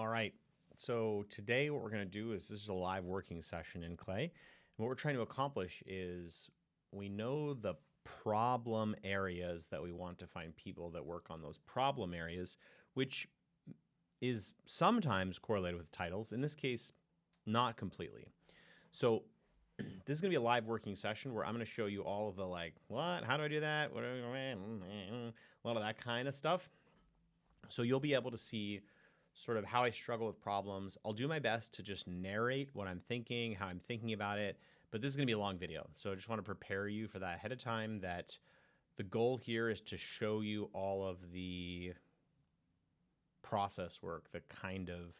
All right. So today what we're going to do is this is a live working session in Clay. And what we're trying to accomplish is we know the problem areas that we want to find people that work on those problem areas, which is sometimes correlated with titles. In this case, not completely. So this is going to be a live working session where I'm going to show you all of the what, how do I do that? What, a lot of that kind of stuff. So you'll be able to see sort of how I struggle with problems. I'll do my best to just narrate what I'm thinking, how I'm thinking about it, but this is going to be a long video. So I just want to prepare you for that ahead of time, that the goal here is to show you all of the process work, the kind of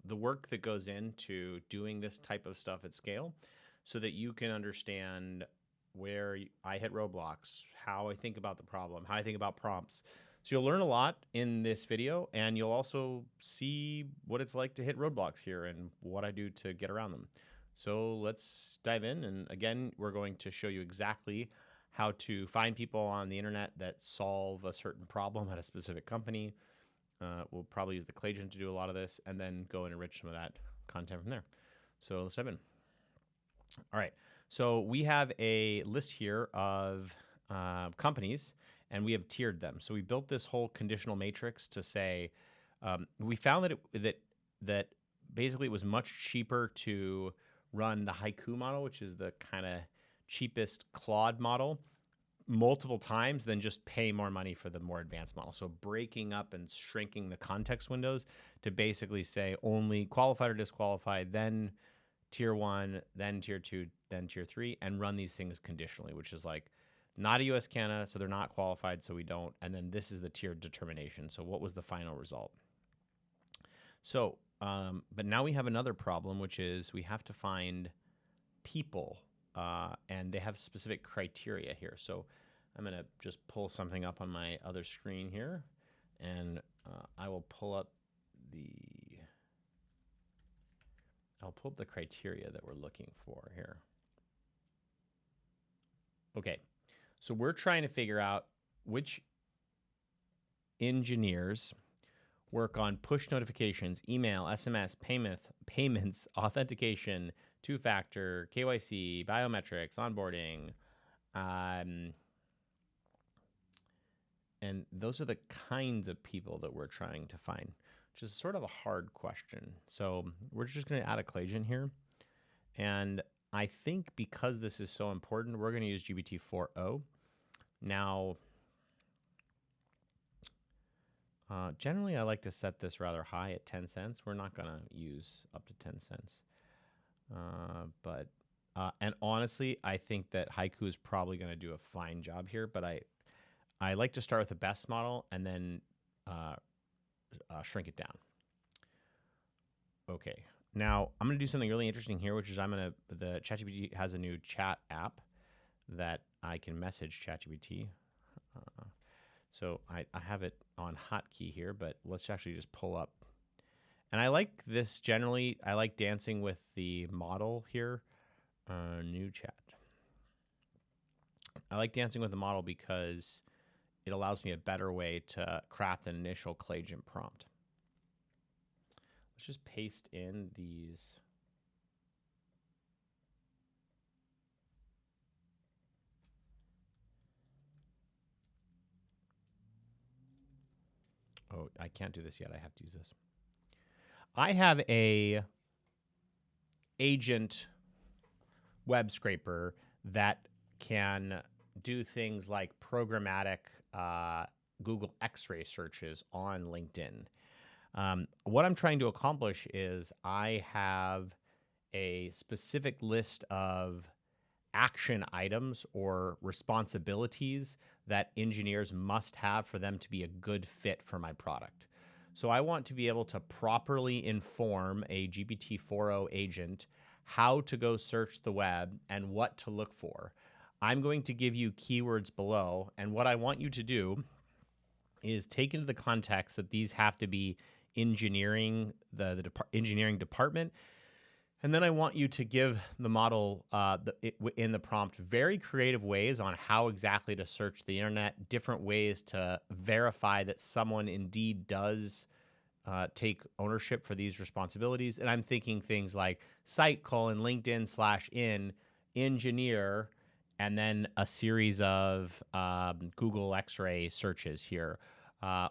the work that goes into doing this type of stuff at scale so that you can understand where I hit roadblocks, how I think about the problem, how I think about prompts. So you'll learn a lot in this video, and you'll also see what it's like to hit roadblocks here and what I do to get around them. So let's dive in. And again, we're going to show you exactly how to find people on the internet that solve a certain problem at a specific company. We'll probably use the Claygen to do a lot of this, and then go and enrich some of that content from there. So let's dive in. All right. So we have a list here of companies, and we have tiered them. So we built this whole conditional matrix to say we found that basically it was much cheaper to run the Haiku model, which is the kind of cheapest Claude model, multiple times than just pay more money for the more advanced model. So breaking up and shrinking the context windows to basically say only qualified or disqualified, then tier 1, then tier 2, then tier 3, and run these things conditionally, which is like not a US Canada, so they're not qualified, so we don't. And then this is the tiered determination. So what was the final result? So, but now we have another problem, which is we have to find people, and they have specific criteria here. So I'm going to just pull something up on my other screen here, and I will pull up the criteria that we're looking for here. Okay, so we're trying to figure out which engineers work on push notifications, email, SMS, payments, authentication, two-factor, KYC, biometrics, onboarding, and those are the kinds of people that we're trying to find, which is sort of a hard question. So we're just going to add a Claygen here. And I think because this is so important, we're going to use GPT-4o. Now, generally, I like to set this rather high at 10 cents. We're not going to use up to 10 cents. And honestly, I think that Haiku is probably going to do a fine job here, but I like to start with the best model and then shrink it down. Okay, now I'm going to do something really interesting here, which is the ChatGPT has a new chat app that I can message ChatGPT. So I have it on hotkey here, but let's actually just pull up. And I like this generally. I like dancing with the model here. New chat. I like dancing with the model because it allows me a better way to craft an initial Claygen prompt. Let's just paste in these. Oh, I can't do this yet. I have to use this. I have a agent web scraper that can do things like programmatic Google X-ray searches on LinkedIn. What I'm trying to accomplish is I have a specific list of action items or responsibilities that engineers must have for them to be a good fit for my product. So I want to be able to properly inform a GPT-4o agent how to go search the web and what to look for. I'm going to give you keywords below, and what I want you to do is take into the context that these have to be engineering, the engineering department. And then I want you to give the model in the prompt very creative ways on how exactly to search the internet, different ways to verify that someone indeed does take ownership for these responsibilities. And I'm thinking things like site : LinkedIn/in engineer, and then a series of Google X-ray searches here.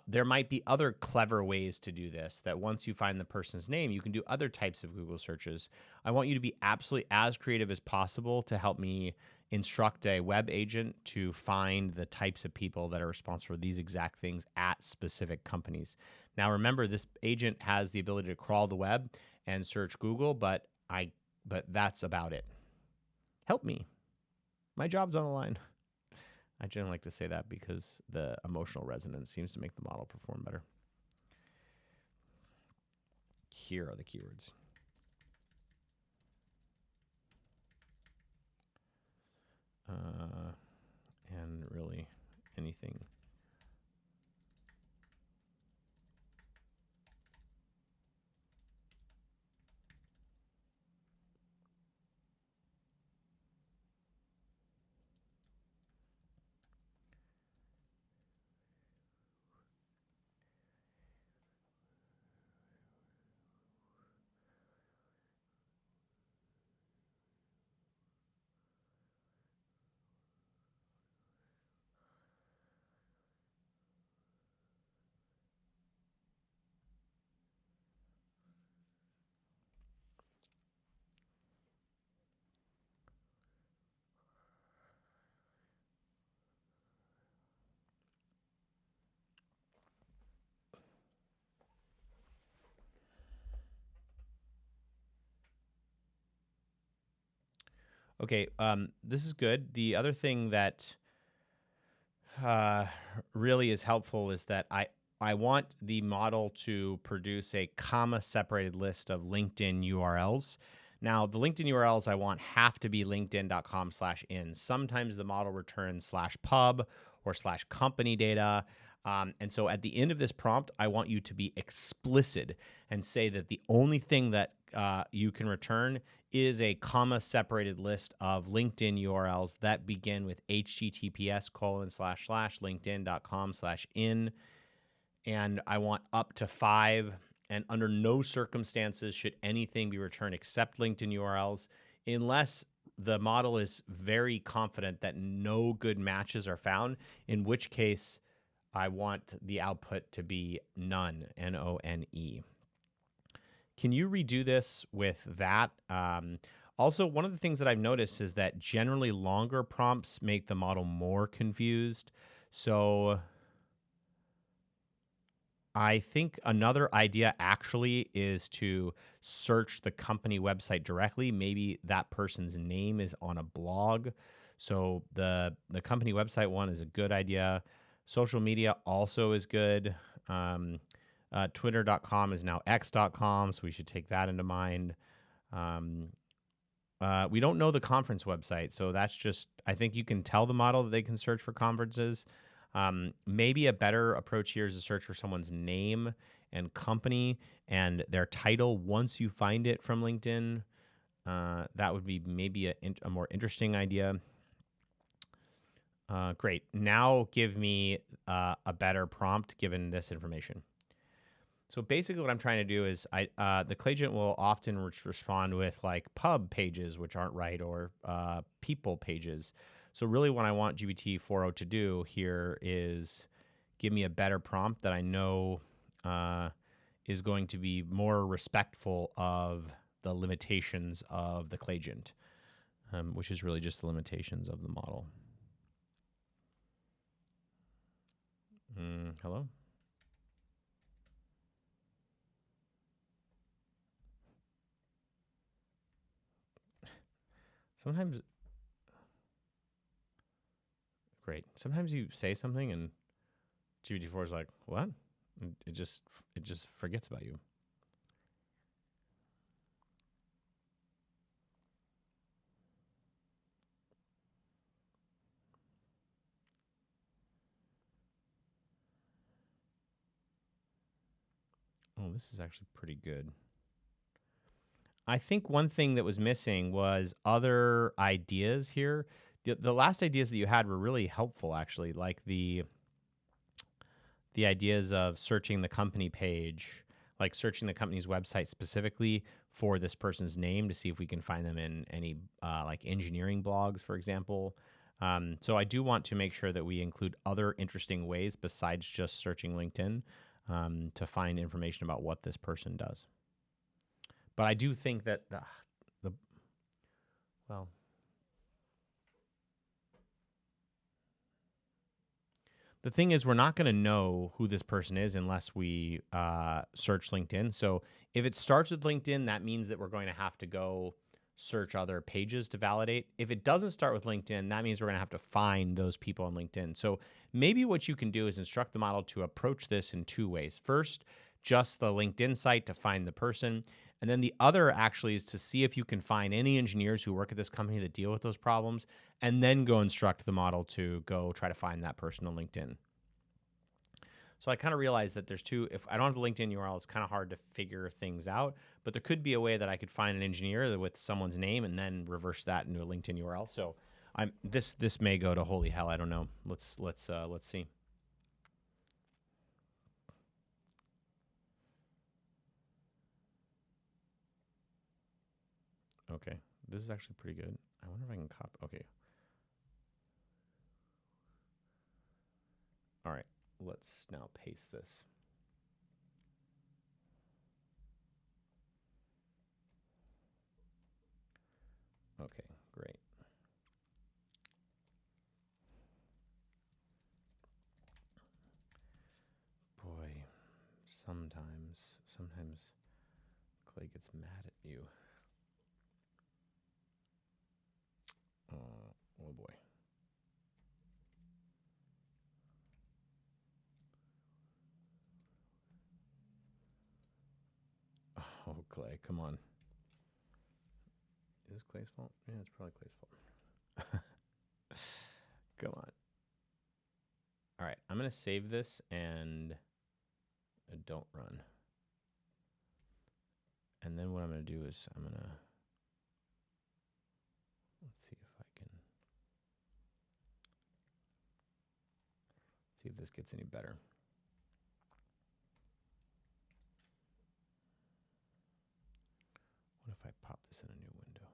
There might be other clever ways to do this, that once you find the person's name, you can do other types of Google searches. I want you to be absolutely as creative as possible to help me instruct a web agent to find the types of people that are responsible for these exact things at specific companies. Now, remember, this agent has the ability to crawl the web and search Google, but that's about it. Help me. My job's on the line. I generally like to say that because the emotional resonance seems to make the model perform better. Here are the keywords. And really anything. Okay, this is good. The other thing that really is helpful is that I want the model to produce a comma-separated list of LinkedIn URLs. Now, the LinkedIn URLs I want have to be linkedin.com/in. Sometimes the model returns /pub or /company data. And so at the end of this prompt, I want you to be explicit and say that the only thing that you can return is a comma-separated list of LinkedIn URLs that begin with https://linkedin.com/in. And I want up to 5. And under no circumstances should anything be returned except LinkedIn URLs, unless the model is very confident that no good matches are found, in which case I want the output to be none, N-O-N-E. Can you redo this with that? Also, one of the things that I've noticed is that generally longer prompts make the model more confused. So I think another idea actually is to search the company website directly. Maybe that person's name is on a blog. So the company website one is a good idea. Social media also is good. Twitter.com is now x.com, so we should take that into mind. We don't know the conference website, so that's just, I think you can tell the model that they can search for conferences. Maybe a better approach here is to search for someone's name and company and their title once you find it from LinkedIn. That would be maybe a more interesting idea. Great. Now give me a better prompt given this information. So basically what I'm trying to do is the Clayagent will often respond with like pub pages, which aren't right, or people pages. So really what I want GPT-4o to do here is give me a better prompt that I know is going to be more respectful of the limitations of the Clayagent, which is really just the limitations of the model. Hello? Sometimes, great. Sometimes you say something and GPT-4 is like, what? And it just forgets about you. Oh, this is actually pretty good. I think one thing that was missing was other ideas here. The last ideas that you had were really helpful, actually, like the ideas of searching the company page, like searching the company's website specifically for this person's name to see if we can find them in any like engineering blogs, for example. So I do want to make sure that we include other interesting ways besides just searching LinkedIn to find information about what this person does. But I do think that well, the thing is, we're not going to know who this person is unless we search LinkedIn. So if it starts with LinkedIn, that means that we're going to have to go search other pages to validate. If it doesn't start with LinkedIn, that means we're going to have to find those people on LinkedIn. So maybe what you can do is instruct the model to approach this in two ways. First, just the LinkedIn site to find the person. And then the other actually is to see if you can find any engineers who work at this company that deal with those problems, and then go instruct the model to go try to find that person on LinkedIn. So I kind of realized that there's two. If I don't have a LinkedIn URL, it's kind of hard to figure things out. But there could be a way that I could find an engineer with someone's name and then reverse that into a LinkedIn URL. So this may go to holy hell. I don't know. Let's see. Okay, this is actually pretty good. I wonder if I can copy. Okay. All right, let's now paste this. Okay, great. Boy, sometimes Clay gets mad at you. Oh boy. Oh, Clay, come on. Is this Clay's fault? Yeah, it's probably Clay's fault. Come on. All right, I'm going to save this and don't run. And then what I'm going to do is I'm going to, let's see if this gets any better. What if I pop this in a new window?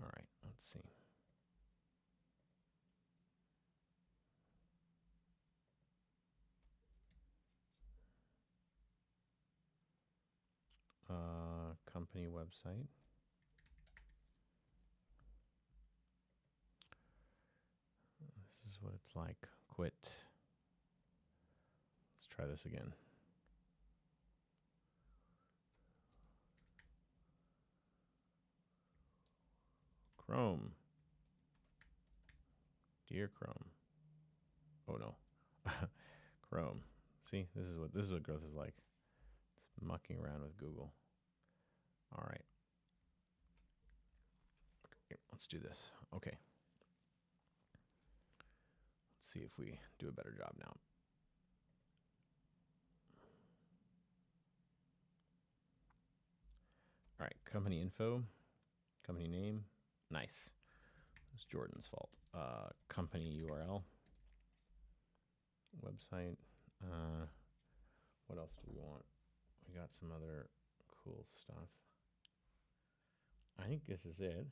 All right, let's see. Company website. This is what it's like. Quit. Let's try this again. Chrome. Dear Chrome. Oh no. Chrome. See, this is what growth is like. It's mucking around with Google. All right. Okay, let's do this. Okay. Let's see if we do a better job now. All right, company info, company name. Nice. It's Jordan's fault. Company URL, website. What else do we want? We got some other cool stuff. I think this is it.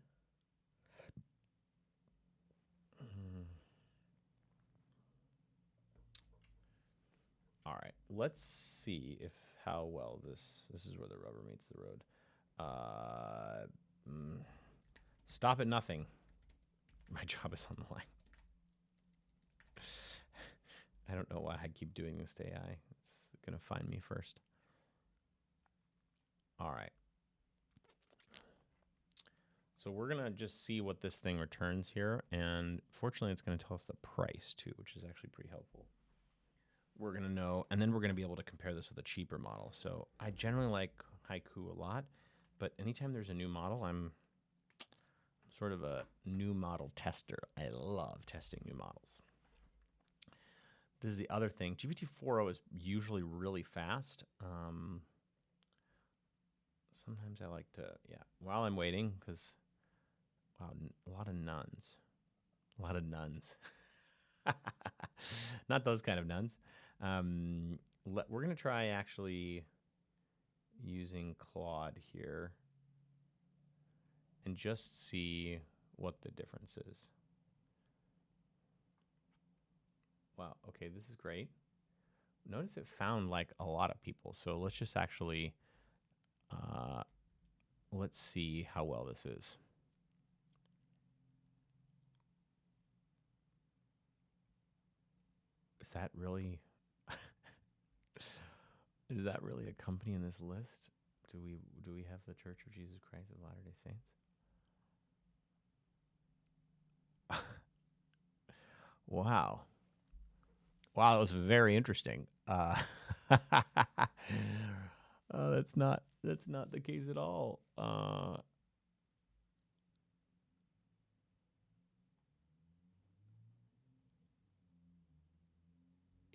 All right, let's see if how well this is where the rubber meets the road. Stop at nothing. My job is on the line. I don't know why I keep doing this to AI. It's going to find me first. All right. So we're going to just see what this thing returns here. And fortunately, it's going to tell us the price too, which is actually pretty helpful. We're going to know, and then we're going to be able to compare this with a cheaper model. So I generally like Haiku a lot, but anytime there's a new model, I'm sort of a new model tester. I love testing new models. This is the other thing. GPT-4o is usually really fast. Sometimes I like to, while I'm waiting, because, wow, a lot of nuns. A lot of nuns. Not those kind of nuns. We're going to try actually using Claude here and just see what the difference is. Wow, okay, this is great. Notice it found like a lot of people. So let's just actually, let's see how well this is. Is that really, is that really a company in this list? Do we have the Church of Jesus Christ of Latter-day Saints? Wow. Wow, that was very interesting. That's not the case at all.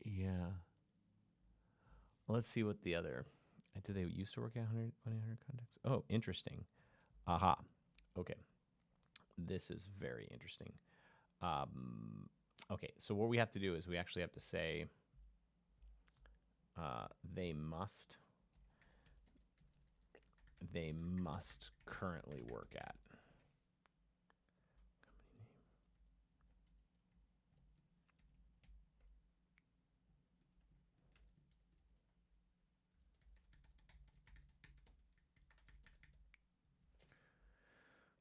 Yeah. Let's see what the other. Do they used to work at 100 contacts? Oh, interesting. Aha. Okay. This is very interesting. Okay, so what we have to do is we actually have to say they must currently work at.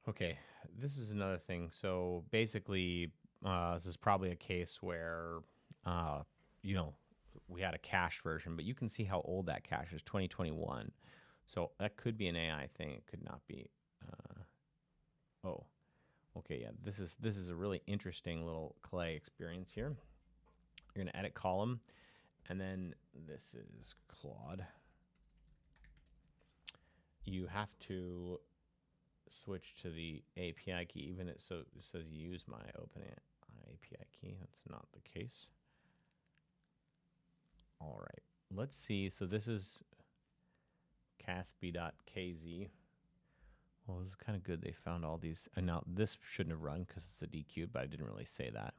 Okay, this is another thing. So basically, this is probably a case where, you know, we had a cache version, but you can see how old that cache is, 2021. So that could be an AI thing. It could not be. Oh, okay, yeah. This is a really interesting little Clay experience here. You're gonna edit column, and then this is Claude. You have to switch to the API key, even it says use my open API key. That's not the case. All right, let's see. So this is caspi.kz. Well, this is kind of good. They found all these. And now this shouldn't have run because it's a DQ, but I didn't really say that.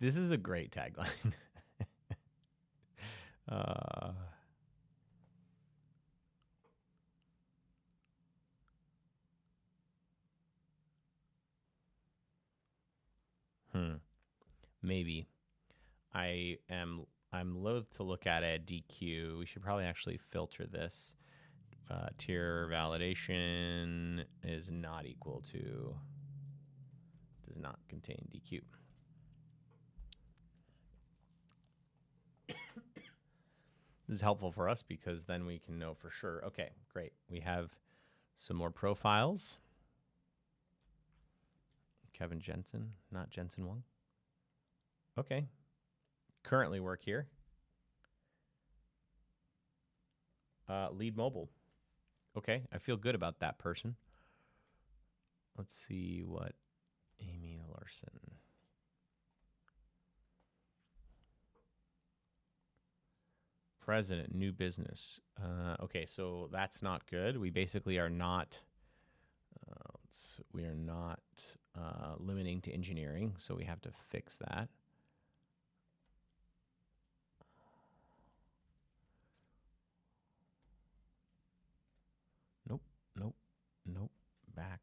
This is a great tagline. Maybe. I'm loath to look at a DQ. We should probably actually filter this. Tier validation is not equal to, does not contain DQ. This is helpful for us because then we can know for sure. Okay, great. We have some more profiles. Kevin Jensen, not Jensen Wong. Okay. Currently work here. Lead mobile. Okay, I feel good about that person. Let's see what Amy Larson. President, new business. Okay, so that's not good. We basically are not. We are not limiting to engineering, so we have to fix that. Nope, nope, nope. Back.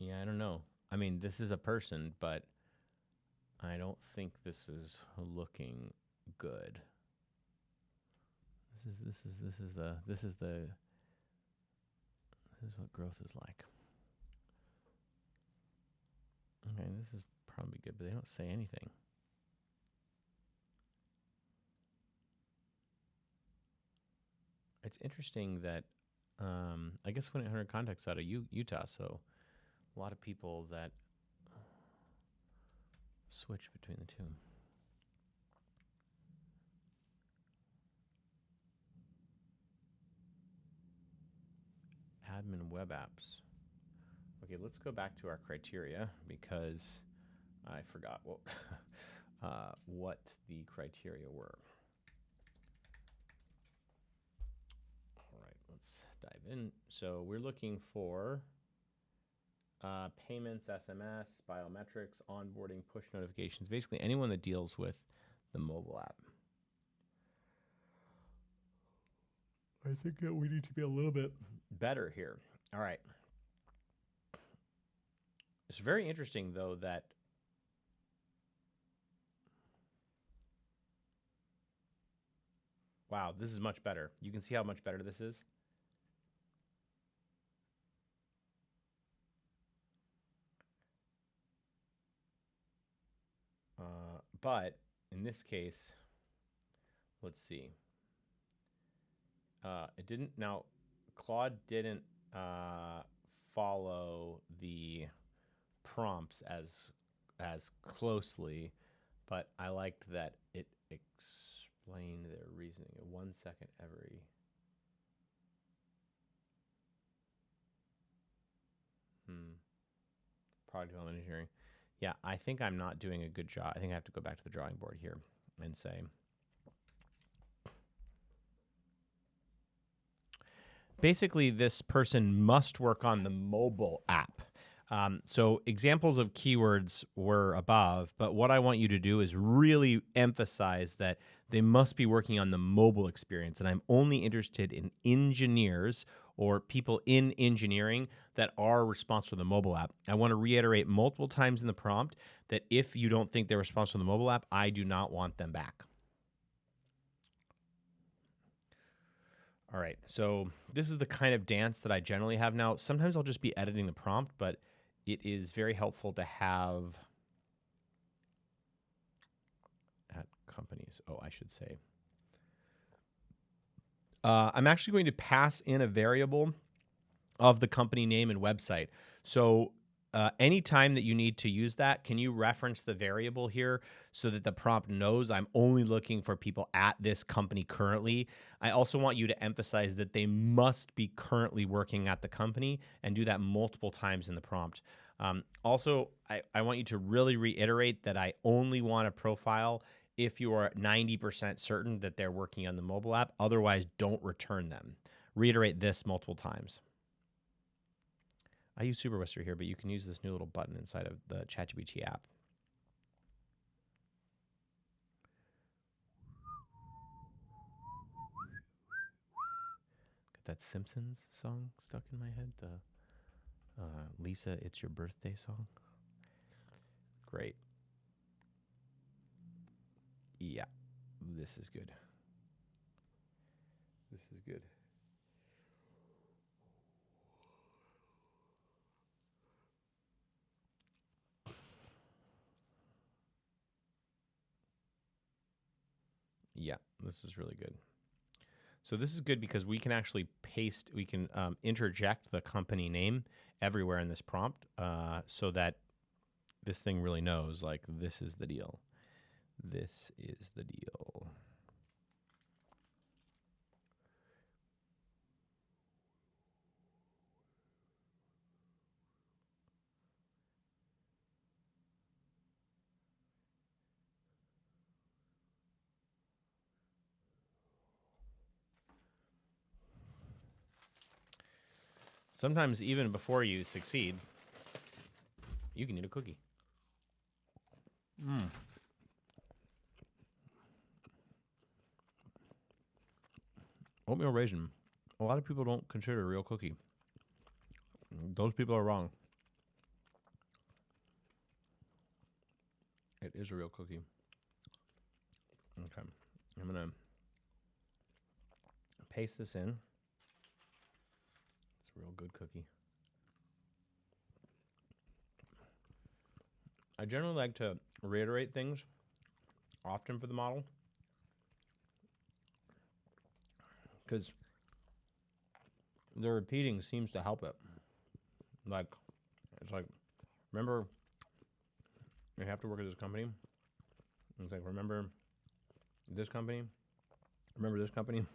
Yeah, I don't know. I mean, this is a person, but I don't think this is looking good. This is what growth is like. Okay, this is probably good, but they don't say anything. It's interesting that I guess when 800 contacts out of Utah, so a lot of people that switch between the two. admin web apps. Okay, let's go back to our criteria because I forgot what the criteria were. All right, let's dive in. So we're looking for payments, SMS, biometrics, onboarding, push notifications, basically anyone that deals with the mobile app. I think that we need to be a little bit better here. All right. It's very interesting, though, that wow, this is much better. You can see how much better this is. But in this case, let's see. It didn't. Now, Claude didn't follow the prompts as closely, but I liked that it explained their reasoning in 1 second every. Product development engineering. Yeah, I think I'm not doing a good job. I think I have to go back to the drawing board here and say, basically, this person must work on the mobile app. So examples of keywords were above, but what I want you to do is really emphasize that they must be working on the mobile experience. And I'm only interested in engineers or people in engineering that are responsible for the mobile app. I want to reiterate multiple times in the prompt that if you don't think they're responsible for the mobile app, I do not want them back. All right, so this is the kind of dance that I generally have now. Sometimes I'll just be editing the prompt, but it is very helpful to have at companies. Oh, I should say. I'm actually going to pass in a variable of the company name and website. So anytime that you need to use that, can you reference the variable here so that the prompt knows I'm only looking for people at this company currently? I also want you to emphasize that they must be currently working at the company and do that multiple times in the prompt. Also, I want you to really reiterate that I only want a profile if you are 90% certain that they're working on the mobile app. Otherwise, don't return them. Reiterate this multiple times. I use SuperWhisker here, but you can use this new little button inside of the ChatGPT app. Got that Simpsons song stuck in my head, the Lisa, It's Your Birthday song. Great. Yeah, this is good. This is good. Yeah, this is really good. So this is good because we can actually paste, we can interject the company name everywhere in this prompt so that this thing really knows, like, this is the deal. This is the deal. Sometimes even before you succeed, you can eat a cookie. Oatmeal raisin. A lot of people don't consider a real cookie. Those people are wrong. It is a real cookie. Okay. I'm going to paste this in. It's a real good cookie. I generally like to reiterate things often for the model because the repeating seems to help it. Like, it's like, remember, you have to work at this company. It's like, remember this company? Remember this company?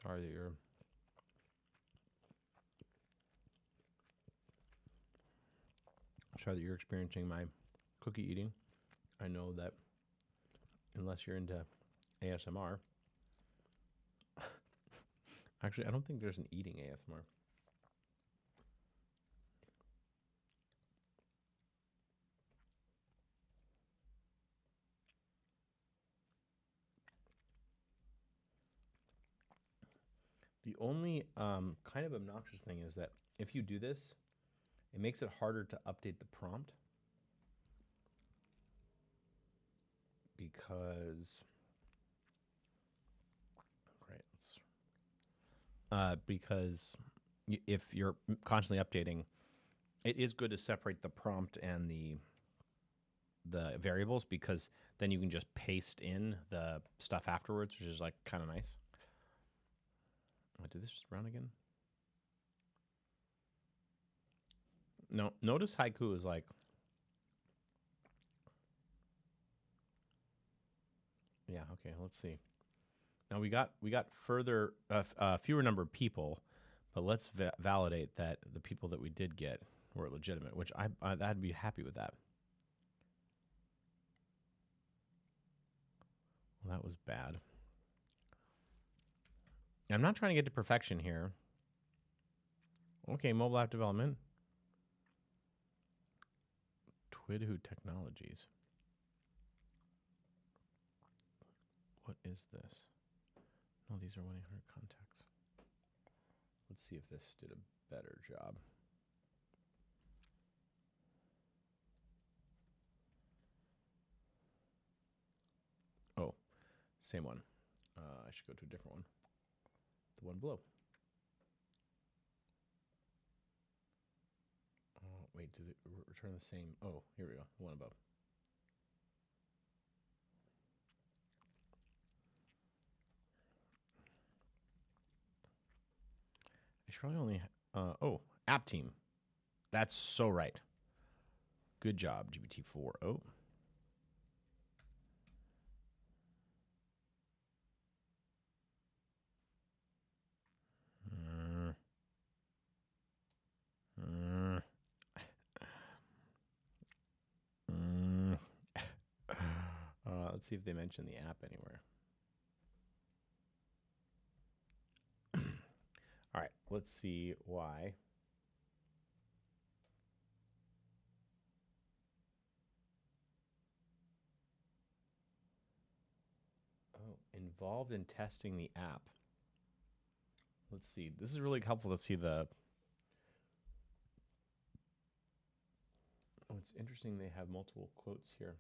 Sorry that you're experiencing my cookie eating. I know that unless you're into ASMR, actually, I don't think there's an eating ASMR. The only kind of obnoxious thing is that if you do this, it makes it harder to update the prompt because, because if you're constantly updating, it is good to separate the prompt and the variables, because then you can just paste in the stuff afterwards, which is like kind of nice. Oh, did this just run again? No, notice haiku is like, yeah, okay, let's see. Now we got further fewer number of people, but let's validate that the people that we did get were legitimate, which I'd be happy with that. Well, that was bad. I'm not trying to get to perfection here. Okay, mobile app development. Twidhu Technologies. What is this? No, these are 1-800 contacts. Let's see if this did a better job. Oh, same one. I should go to a different one. The one below. Oh, wait, did it return the same? Oh, here we go. The one above. I should probably only. Oh, app team. That's so right. Good job, GPT-4. Oh. Let's see if they mention the app anywhere. All right, let's see why. Oh, involved in testing the app. Let's see. This is really helpful to see the. Oh, it's interesting they have multiple quotes here.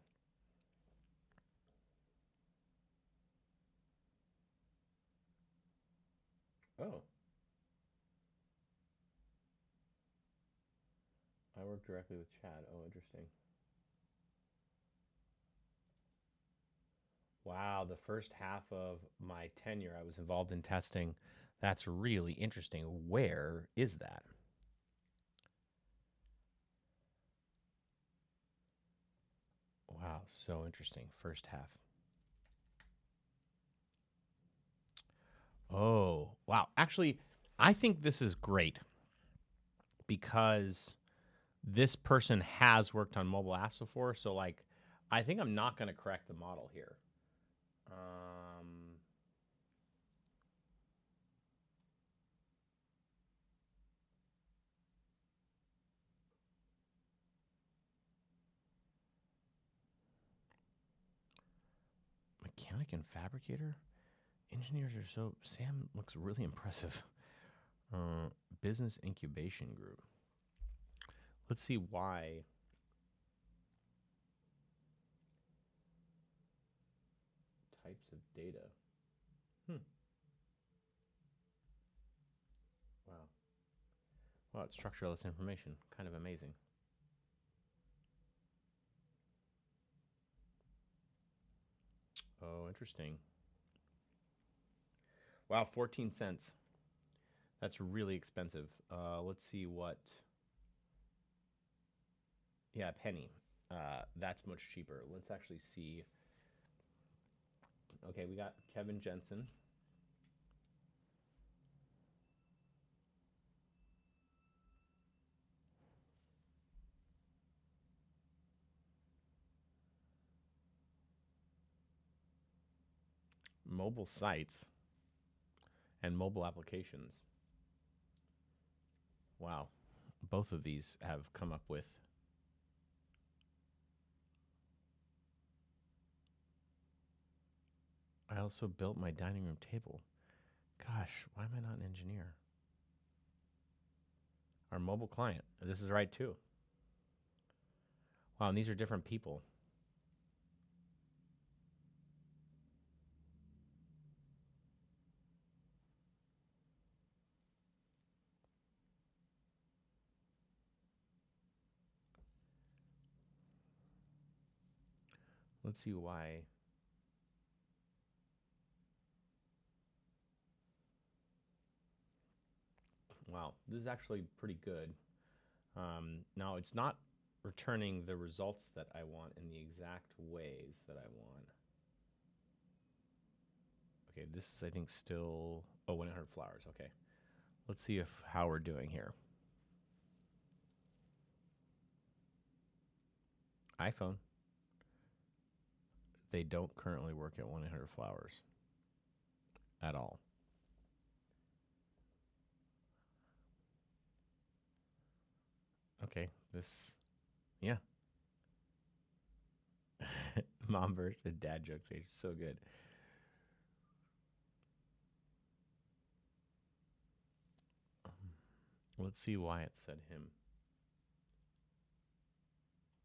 Oh. I work directly with Chad. Oh, interesting. Wow, the first half of my tenure, I was involved in testing. That's really interesting. Where is that? Wow, so interesting. First half. Oh, wow. Actually, I think this is great because this person has worked on mobile apps before. So, like, I think I'm not going to correct the model here. Mechanic and fabricator? Engineers are so. Sam looks really impressive. Business incubation group. Let's see why. Types of data. Wow. Wow, it's structureless information. Kind of amazing. Oh, interesting. Wow, 14 cents. That's really expensive. Let's see what. Yeah, penny. That's much cheaper. Let's actually see. Okay, we got Kevin Jensen. mobile sites and mobile applications. Wow. Both of these have come up with I also built my dining room table. Gosh, why am I not an engineer? Our mobile client. This is right too. Wow, and these are different people. Let's see why. Wow, this is actually pretty good. Now, it's not returning the results that I want in the exact ways that I want. Okay, this is, I think, still... Oh, 100 flowers. Okay. Let's see how we're doing here. iPhone. They don't currently work at 100 flowers at all. Okay, this... Yeah. Mom versus dad jokes page. So good. Let's see why it said him.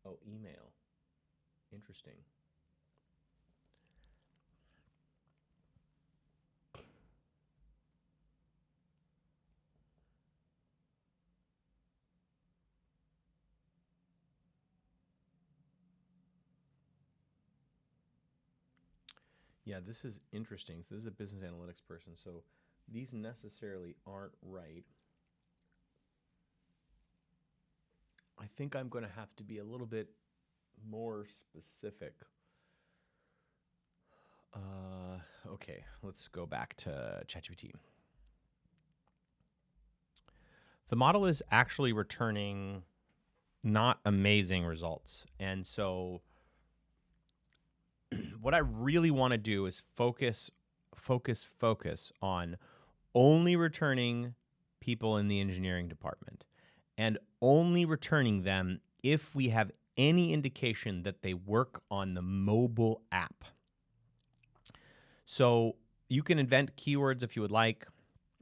Oh, email. Interesting. Yeah, this is interesting. So this is a business analytics person. So these necessarily aren't right. I think I'm going to have to be a little bit more specific. Okay, let's go back to ChatGPT. The model is actually returning not amazing results. And so what I really want to do is focus on only returning people in the engineering department and only returning them if we have any indication that they work on the mobile app. So you can invent keywords if you would like,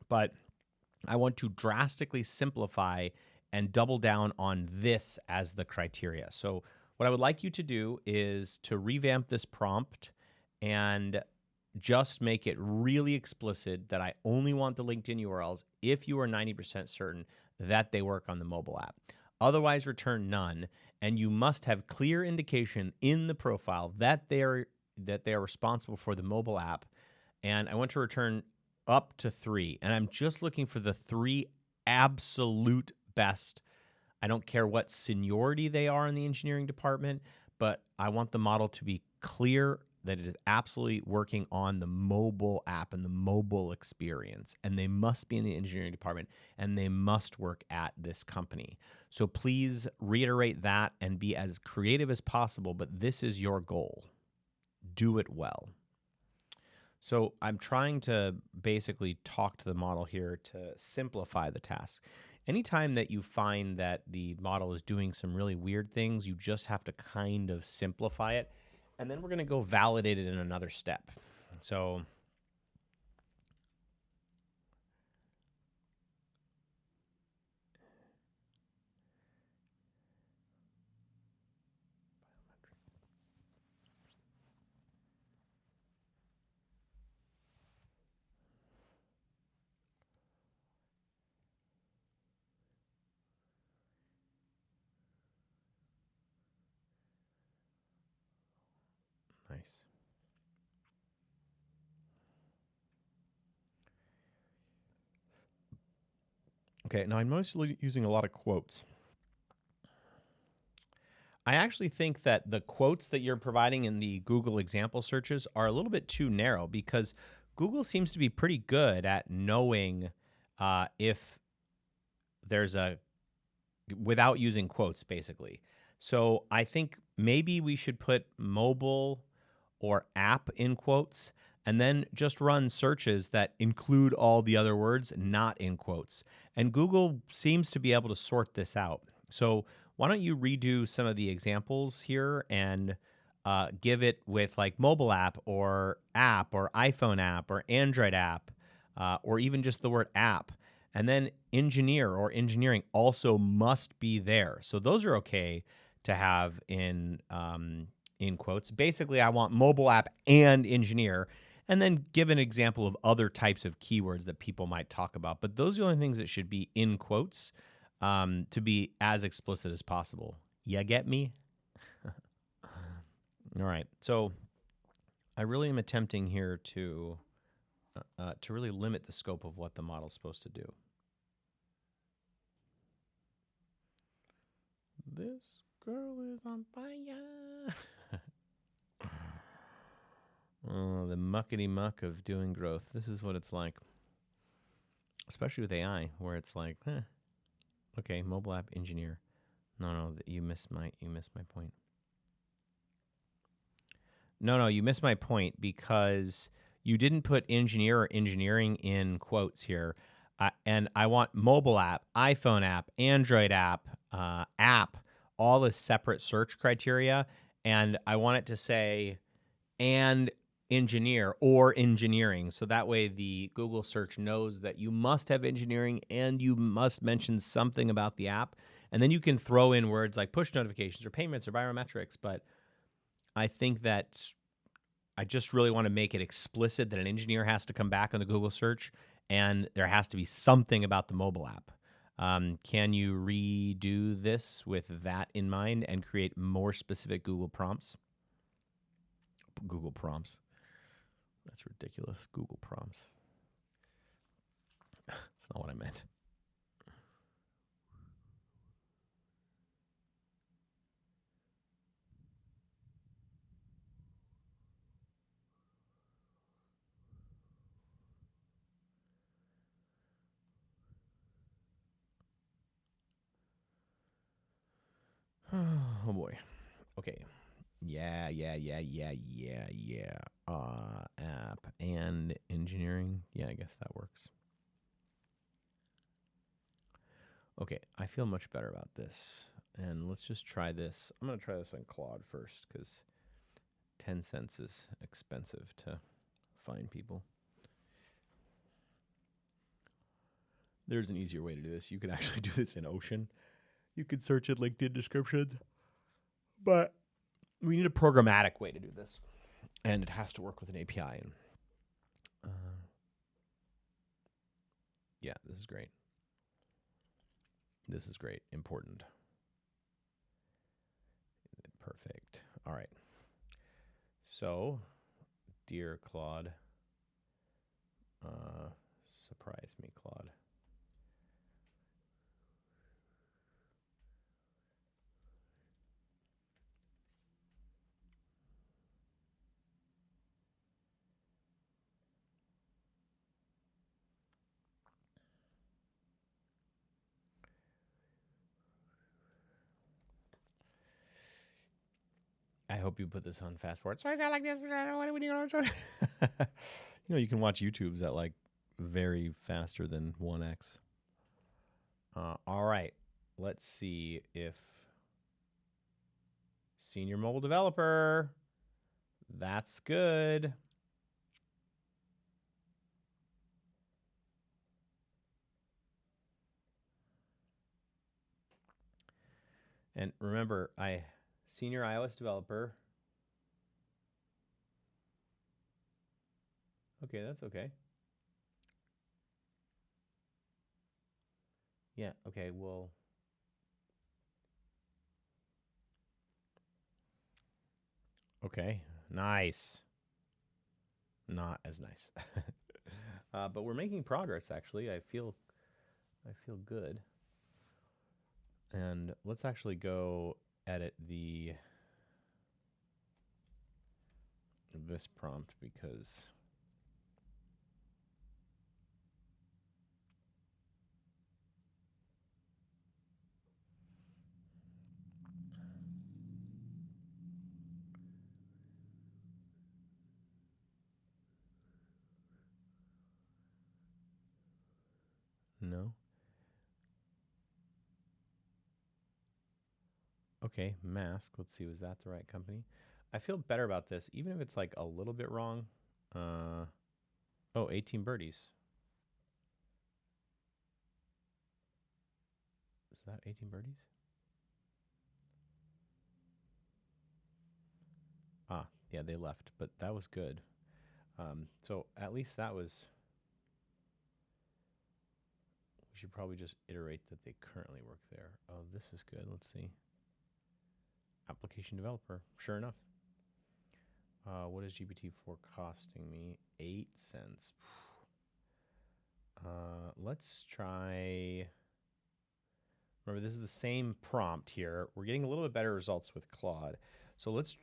but I want to drastically simplify and double down on this as the criteria. So what I would like you to do is to revamp this prompt and just make it really explicit that I only want the LinkedIn URLs if you are 90% certain that they work on the mobile app. Otherwise, return none, and you must have clear indication in the profile that they are responsible for the mobile app. And I want to return up to 3, and I'm just looking for the 3 absolute best. I don't care what seniority they are in the engineering department, but I want the model to be clear that it is absolutely working on the mobile app and the mobile experience, and they must be in the engineering department, and they must work at this company. So please reiterate that and be as creative as possible, but this is your goal. Do it well. So I'm trying to basically talk to the model here to simplify the task. Anytime that you find that the model is doing some really weird things, you just have to kind of simplify it. And then we're going to go validate it in another step. So nice. Okay, now I'm mostly using a lot of quotes. I actually think that the quotes that you're providing in the Google example searches are a little bit too narrow because Google seems to be pretty good at knowing if there's a, without using quotes, basically. So I think maybe we should put mobile or app in quotes and then just run searches that include all the other words not in quotes. And Google seems to be able to sort this out. So why don't you redo some of the examples here and give it with like mobile app or iPhone app or Android app, or even just the word app. And then engineer or engineering also must be there. So those are okay to have in quotes. Basically, I want mobile app and engineer, and then give an example of other types of keywords that people might talk about. But those are the only things that should be in quotes, to be as explicit as possible. You get me? All right. So I really am attempting here to really limit the scope of what the model's supposed to do. This girl is on fire. Oh, the muckety muck of doing growth. This is what it's like. Especially with AI, where it's like, okay, mobile app engineer. No, you missed my point. No, you missed my point because you didn't put engineer or engineering in quotes here. And I want mobile app, iPhone app, Android app, all as separate search criteria. And I want it to say, and engineer or engineering. So that way the Google search knows that you must have engineering and you must mention something about the app. And then you can throw in words like push notifications or payments or biometrics. But I think that I just really want to make it explicit that an engineer has to come back on the Google search and there has to be something about the mobile app. Can you redo this with that in mind and create more specific Google prompts? Google prompts. That's ridiculous. Google prompts. That's not what I meant. Oh boy. Okay. Yeah. App and engineering. Yeah, I guess that works. Okay, I feel much better about this. And let's just try this. I'm going to try this on Claude first because 10 cents is expensive to find people. There's an easier way to do this. You could actually do this in Ocean. You could search at LinkedIn descriptions. But we need a programmatic way to do this. And it has to work with an API. And yeah, this is great. This is great. Important. Perfect. All right. So, dear Claude, surprise me, Claude. I hope you put this on fast forward. So I sound like this. What do we do? You can watch YouTubes at like very faster than 1x. All right. Let's see if senior mobile developer. That's good. And remember, senior iOS developer. Okay, that's okay. Yeah, okay, well. Okay, nice. Not as nice. But we're making progress, actually. I feel good. And let's actually go edit this prompt because No. Okay, mask. Let's see, was that the right company? I feel better about this, even if it's like a little bit wrong. Uh, oh, 18 birdies. Is that 18 birdies? Ah, yeah, they left, but that was good. So at least that was. We should probably just iterate that they currently work there. Oh, this is good. Let's see. Application developer. Sure enough. What is GPT-4 costing me? 8 cents. Let's try. Remember, this is the same prompt here. We're getting a little bit better results with Claude. So let's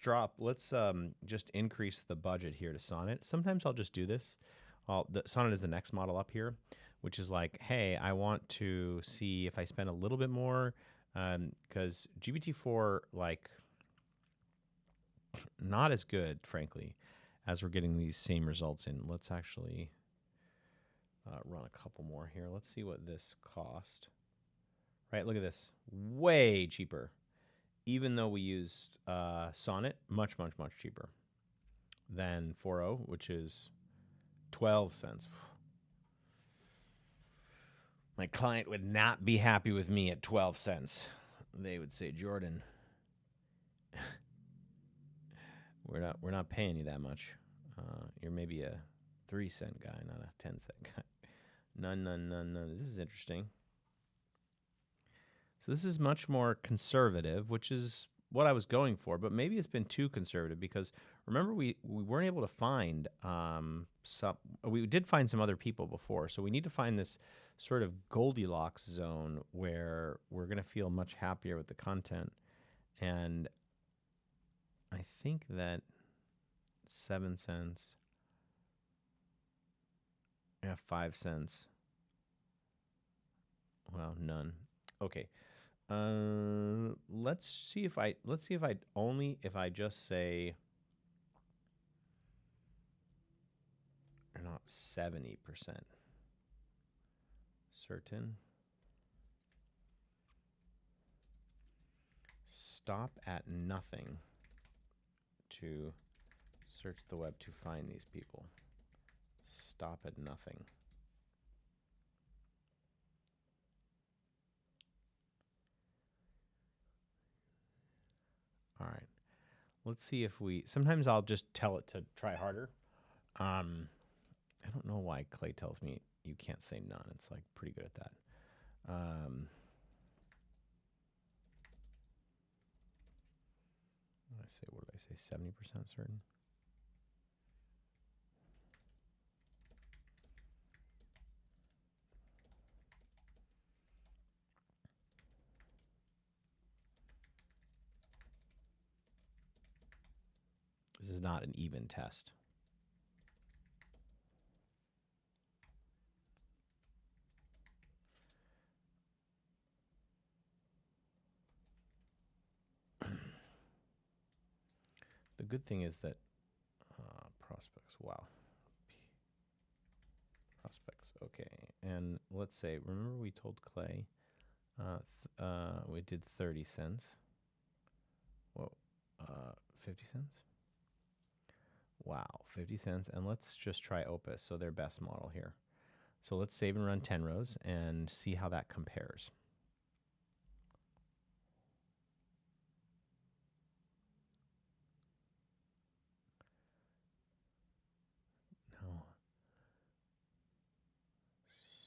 just increase the budget here to Sonnet. Sometimes I'll just do this. Sonnet is the next model up here, which is like, hey, I want to see if I spend a little bit more, because GPT-4, like, not as good, frankly, as we're getting these same results in. Let's actually run a couple more here. Let's see what this cost. Right, look at this. Way cheaper. Even though we used Sonnet, much, much, much cheaper than 4.0, which is 12 cents. My client would not be happy with me at 12 cents. They would say, Jordan, we're not paying you that much. You're maybe a 3-cent guy, not a 10-cent guy. None. This is interesting. So this is much more conservative, which is what I was going for, but maybe it's been too conservative because remember we weren't able to find we did find some other people before, so we need to find this sort of Goldilocks zone where we're going to feel much happier with the content. And I think that 7 cents, 5 cents, well, none. Okay. Let's see if I just say not 70% certain. Stop at nothing to search the web to find these people. Stop at nothing. All right. Let's see if sometimes I'll just tell it to try harder. I don't know why Clay tells me you can't say none. It's like pretty good at that. What did I say? 70% certain? This is not an even test. The good thing is that prospects, wow. Prospects, okay. And let's say, remember we told Clay we did 30 cents. Whoa, 50 cents? Wow, 50 cents. And let's just try Opus, so their best model here. So let's save and run 10 rows and see how that compares. No.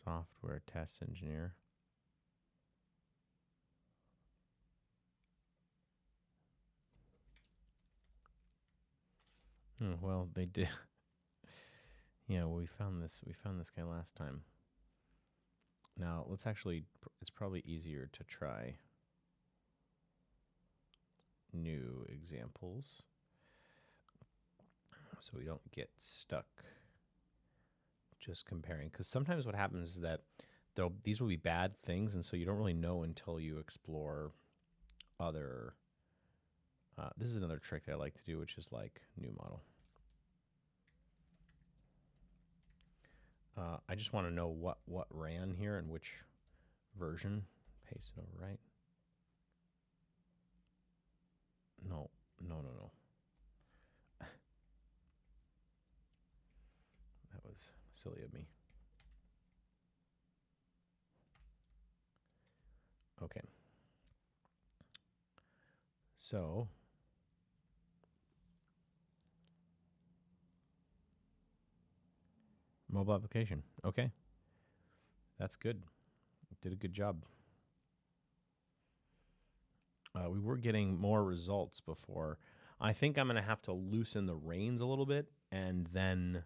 Software test engineer. Well, they did. Yeah, well, we found this guy last time. Now, let's actually, it's probably easier to try new examples so we don't get stuck just comparing. Because sometimes what happens is that these will be bad things, and so you don't really know until you explore other. This is another trick that I like to do, which is like new model. I just want to know what ran here and which version. Paste it over, right? No. That was silly of me. Okay. So mobile application. Okay. That's good. Did a good job. We were getting more results before. I think I'm going to have to loosen the reins a little bit and then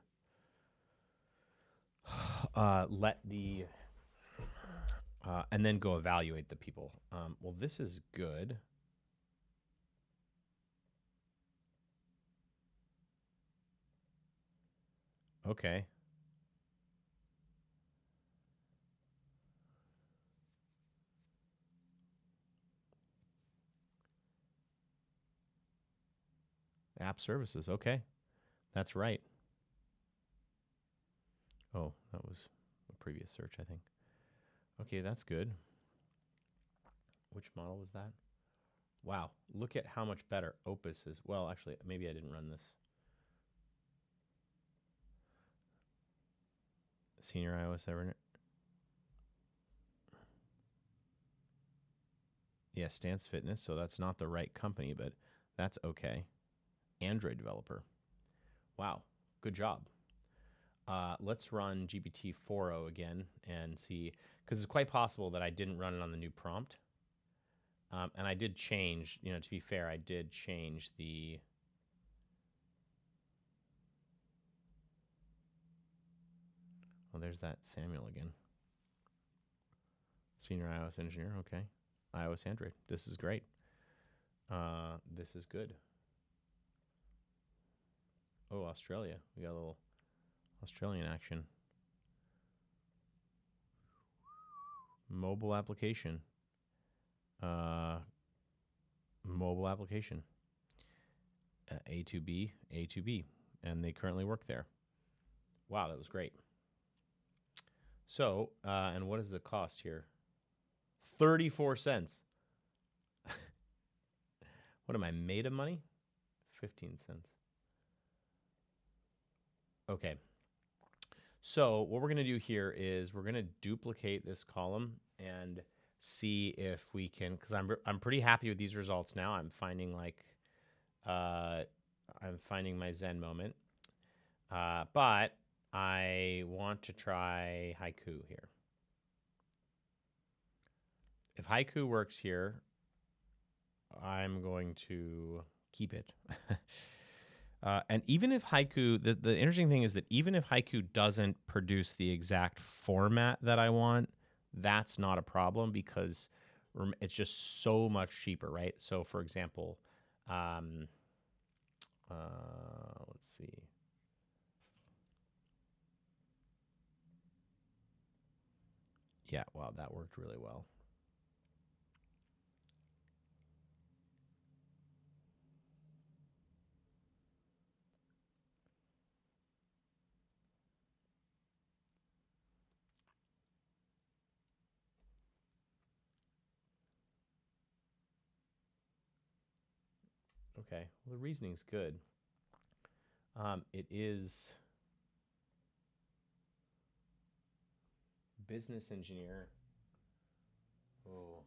and then go evaluate the people. Well, this is good. Okay. App services. Okay. That's right. Oh, that was a previous search, I think. Okay, that's good. Which model was that? Wow, look at how much better Opus is. Well, actually, maybe I didn't run this. Senior iOS ever. Yeah, Stance Fitness, so that's not the right company, but that's okay. Android developer. Wow, good job. Let's run GPT-4o again and see, because it's quite possible that I didn't run it on the new prompt. And I did change, to be fair, I did change the... Oh, there's that Samuel again. Senior iOS engineer, okay. iOS Android, this is great. This is good. Oh, Australia, we got a little Australian action. Mobile application. Mobile application. A2B, and they currently work there. Wow, that was great. So, and what is the cost here? 34 cents. What am I, made of money? 15 cents. Okay. So what we're going to do here is we're going to duplicate this column and see if we can, because I'm pretty happy with these results now. I'm finding I'm finding my Zen moment. But I want to try Haiku here. If Haiku works here, I'm going to keep it. And even if Haiku, the interesting thing is that even if Haiku doesn't produce the exact format that I want, that's not a problem because it's just so much cheaper, right? So, for example, let's see. Yeah, wow, that worked really well. Okay, well, the reasoning's good. It is business engineer. Oh,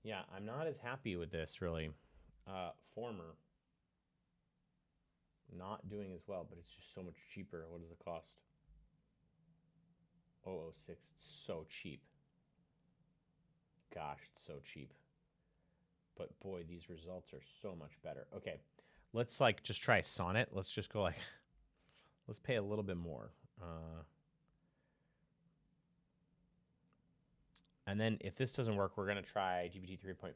yeah, I'm not as happy with this really. Former, not doing as well, but it's just so much cheaper. What is the cost? 006, so cheap. Gosh, it's so cheap. But boy, these results are so much better. Okay, let's just try Sonnet. Let's just go let's pay a little bit more. And then if this doesn't work, we're going to try GPT 3.5.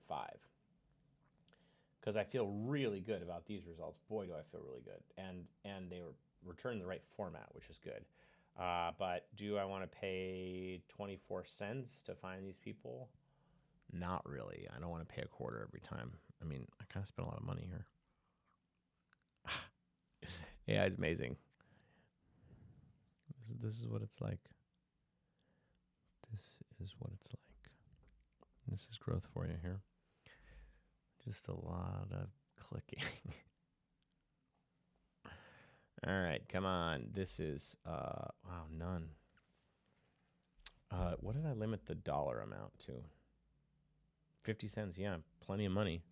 Because I feel really good about these results. Boy, do I feel really good. And they were returned the right format, which is good. But do I want to pay 24 cents to find these people? Not really. I don't want to pay a quarter every time. I mean, I kind of spent a lot of money here. Yeah, it's amazing. This is what it's like. This is what it's like. This is growth for you here. Just a lot of clicking. All right, come on. This is, wow, none. What did I limit the dollar amount to? 50 cents, yeah, plenty of money.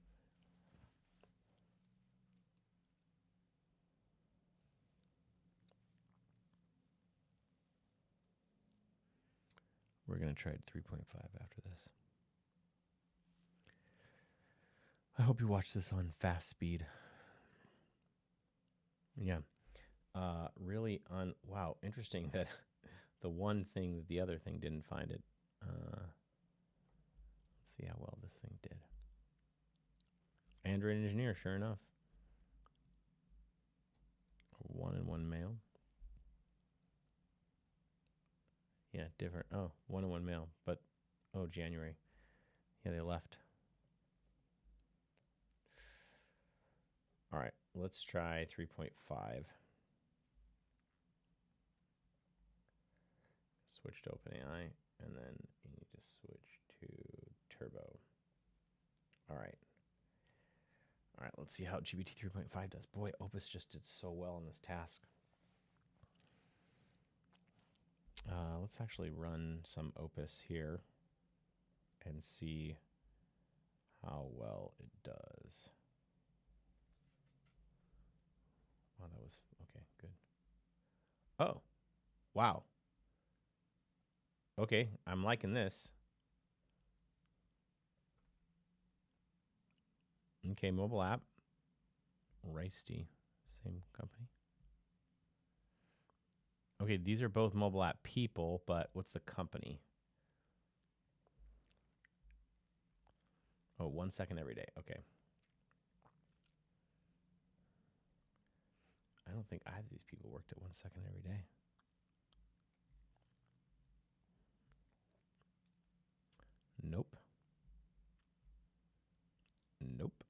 We're going to try 3.5 after this. I hope you watch this on fast speed. Yeah. Really wow, interesting that the one thing that the other thing didn't find it. Let's see how well this thing did. Android engineer, sure enough. 1-in-1 mail. Yeah, different. Oh, 1-in-1 mail. But, oh, January. Yeah, they left. All right, let's try 3.5. Switch to OpenAI, and then you need to switch to Turbo. All right. All right, let's see how GPT 3.5 does. Boy, Opus just did so well in this task. Let's actually run some Opus here and see how well it does. Wow, that was, okay, good. Oh, wow. Okay, I'm liking this. Okay, mobile app. Ricey, same company. Okay, these are both mobile app people, but what's the company? Oh, 1 second every day. Okay. I don't think either of these people worked at 1 second every day. Nope. Nope.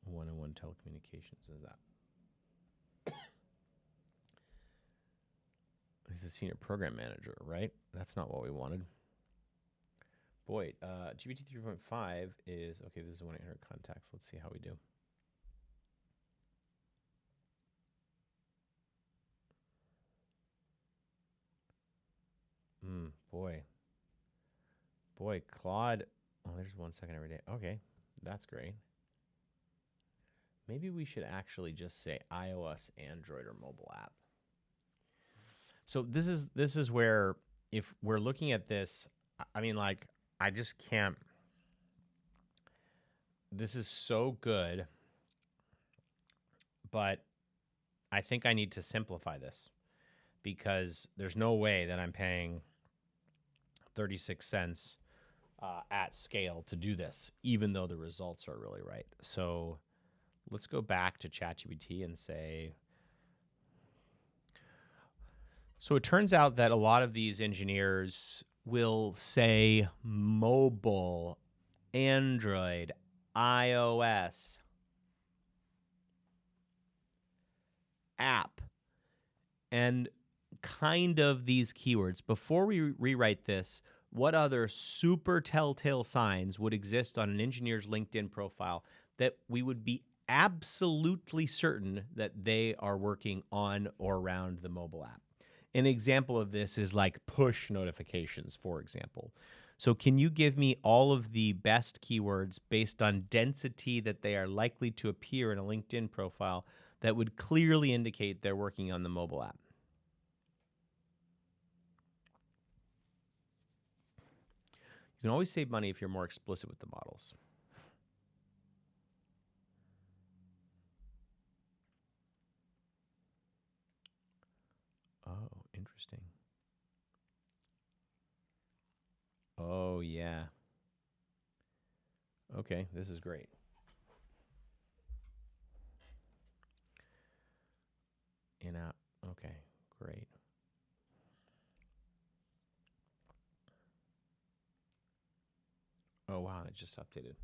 One-on-one telecommunications is that. He's a senior program manager, right? That's not what we wanted. Boy, GPT 3.5 is, okay, this is 1-800 contacts. Let's see how we do. Boy. Boy, Claude, oh, there's 1 second every day. Okay, that's great. Maybe we should actually just say iOS, Android, or mobile app. So this is where, if we're looking at this, I mean, like, I just can't. This is so good, but I think I need to simplify this because there's no way that I'm paying 36 cents at scale to do this, even though the results are really right. So let's go back to ChatGPT and say, so it turns out that a lot of these engineers will say mobile, Android, iOS, app, and kind of these keywords. Before we rewrite this, what other super telltale signs would exist on an engineer's LinkedIn profile that we would be absolutely certain that they are working on or around the mobile app? An example of this is like push notifications, for example. So can you give me all of the best keywords based on density that they are likely to appear in a LinkedIn profile that would clearly indicate they're working on the mobile app? You can always save money if you're more explicit with the models. Oh, interesting. Oh, yeah. Okay, this is great. In-app. Okay, great. Oh, wow, it just updated.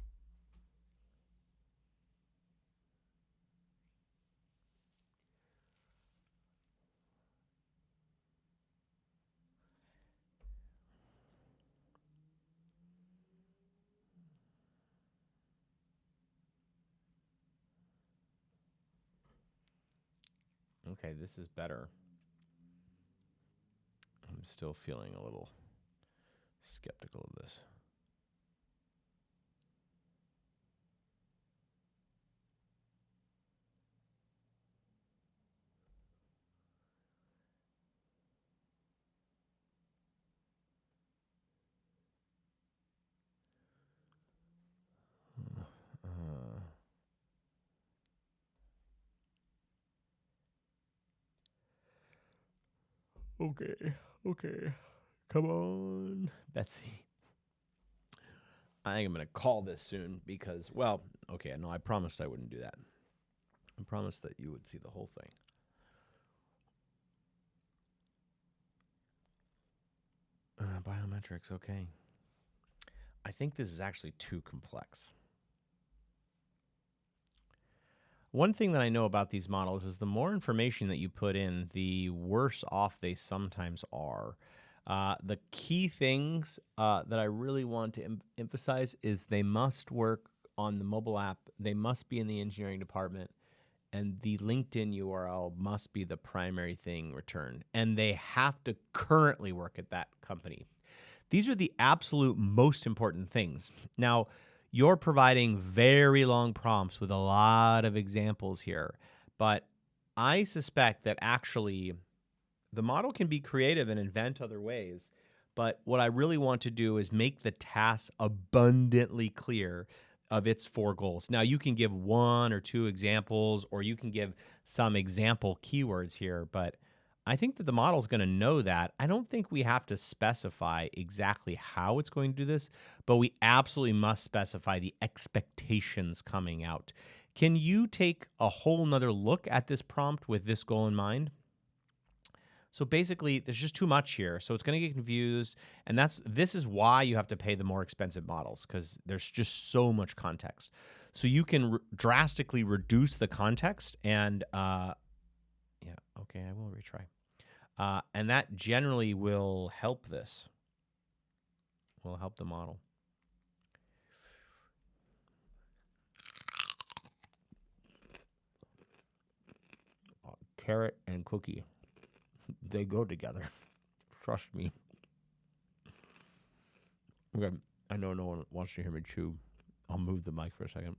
Okay, this is better. I'm still feeling a little skeptical of this. Uh, okay. Come on, Betsy. I think I'm going to call this soon because, well, okay, no, I promised I wouldn't do that. I promised that you would see the whole thing. Biometrics, okay. I think this is actually too complex. One thing that I know about these models is the more information that you put in, the worse off they sometimes are. The key things that I really want to emphasize is they must work on the mobile app. They must be in the engineering department, and the LinkedIn URL must be the primary thing returned. And they have to currently work at that company. These are the absolute most important things. Now, you're providing very long prompts with a lot of examples here, but I suspect that actually the model can be creative and invent other ways. But what I really want to do is make the task abundantly clear of its four goals. Now, you can give one or two examples, or you can give some example keywords here, but I think that the model is going to know that. I don't think we have to specify exactly how it's going to do this, but we absolutely must specify the expectations coming out. Can you take a whole nother look at this prompt with this goal in mind? So basically, there's just too much here. So it's going to get confused, and this is why you have to pay the more expensive models, because there's just so much context. So you can drastically reduce the context, and yeah, okay, I will retry. And that generally will help this. Will help the model. Carrot and cookie, they go together. Trust me. Okay, I know no one wants to hear me chew. I'll move the mic for a second.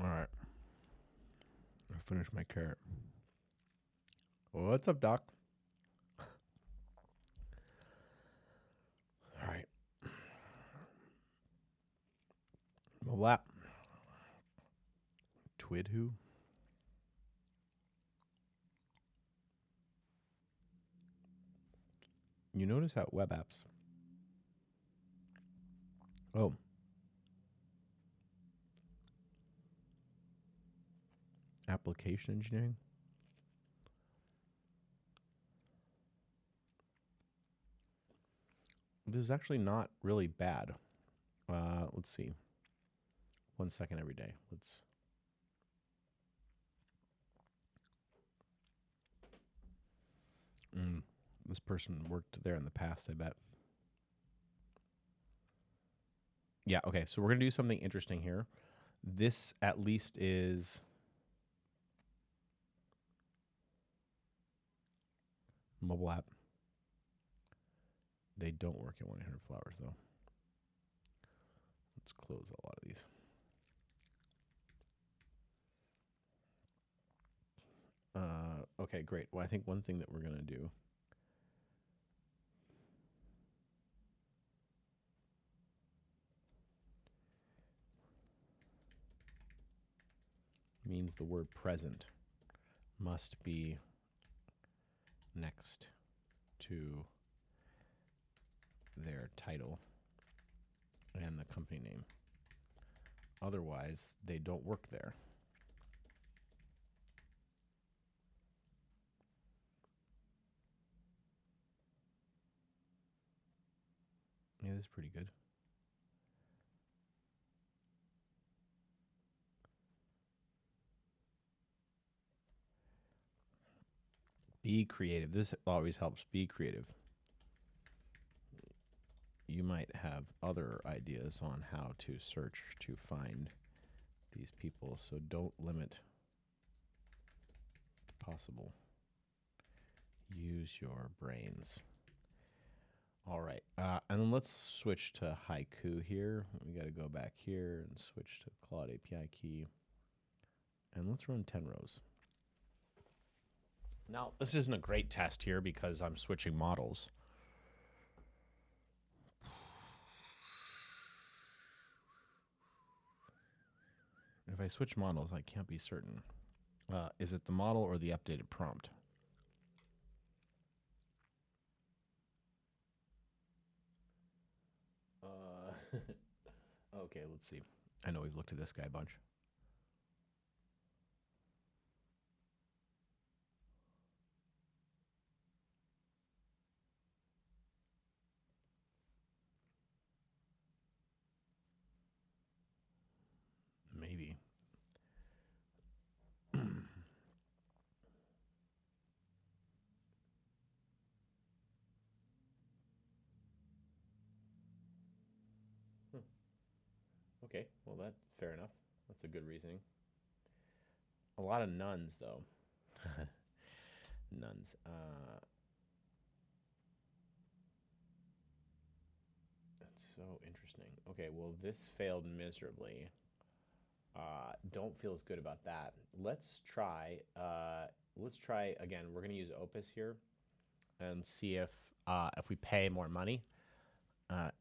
All right. I finished my carrot. Well, what's up, Doc? All right. Mobile app. Twid who? You notice how web apps. Oh. Application engineering. This is actually not really bad. Let's see. 1 second every day. Let's. This person worked there in the past, I bet. Yeah, okay. So we're going to do something interesting here. This at least is mobile app. They don't work at 1-800-Flowers, though. Let's close a lot of these. Okay, great. Well, I think one thing that we're going to do means the word present must be next to their title and the company name. Otherwise, they don't work there. Yeah, this is pretty good. Be creative. This always helps. Be creative. You might have other ideas on how to search to find these people, so don't limit the possible. Use your brains. All right, and then let's switch to haiku here. We got to go back here and switch to Claude API key. And let's run 10 rows. Now, this isn't a great test here because I'm switching models. If I switch models, I can't be certain. Is it the model or the updated prompt? Okay, let's see. I know we've looked at this guy a bunch. Maybe. Okay, well, that's fair enough. That's a good reasoning. A lot of nuns, though. Nuns. That's so interesting. Okay, well, this failed miserably. Don't feel as good about that. Let's try. Let's try again. We're gonna use Opus here, and see if we pay more money,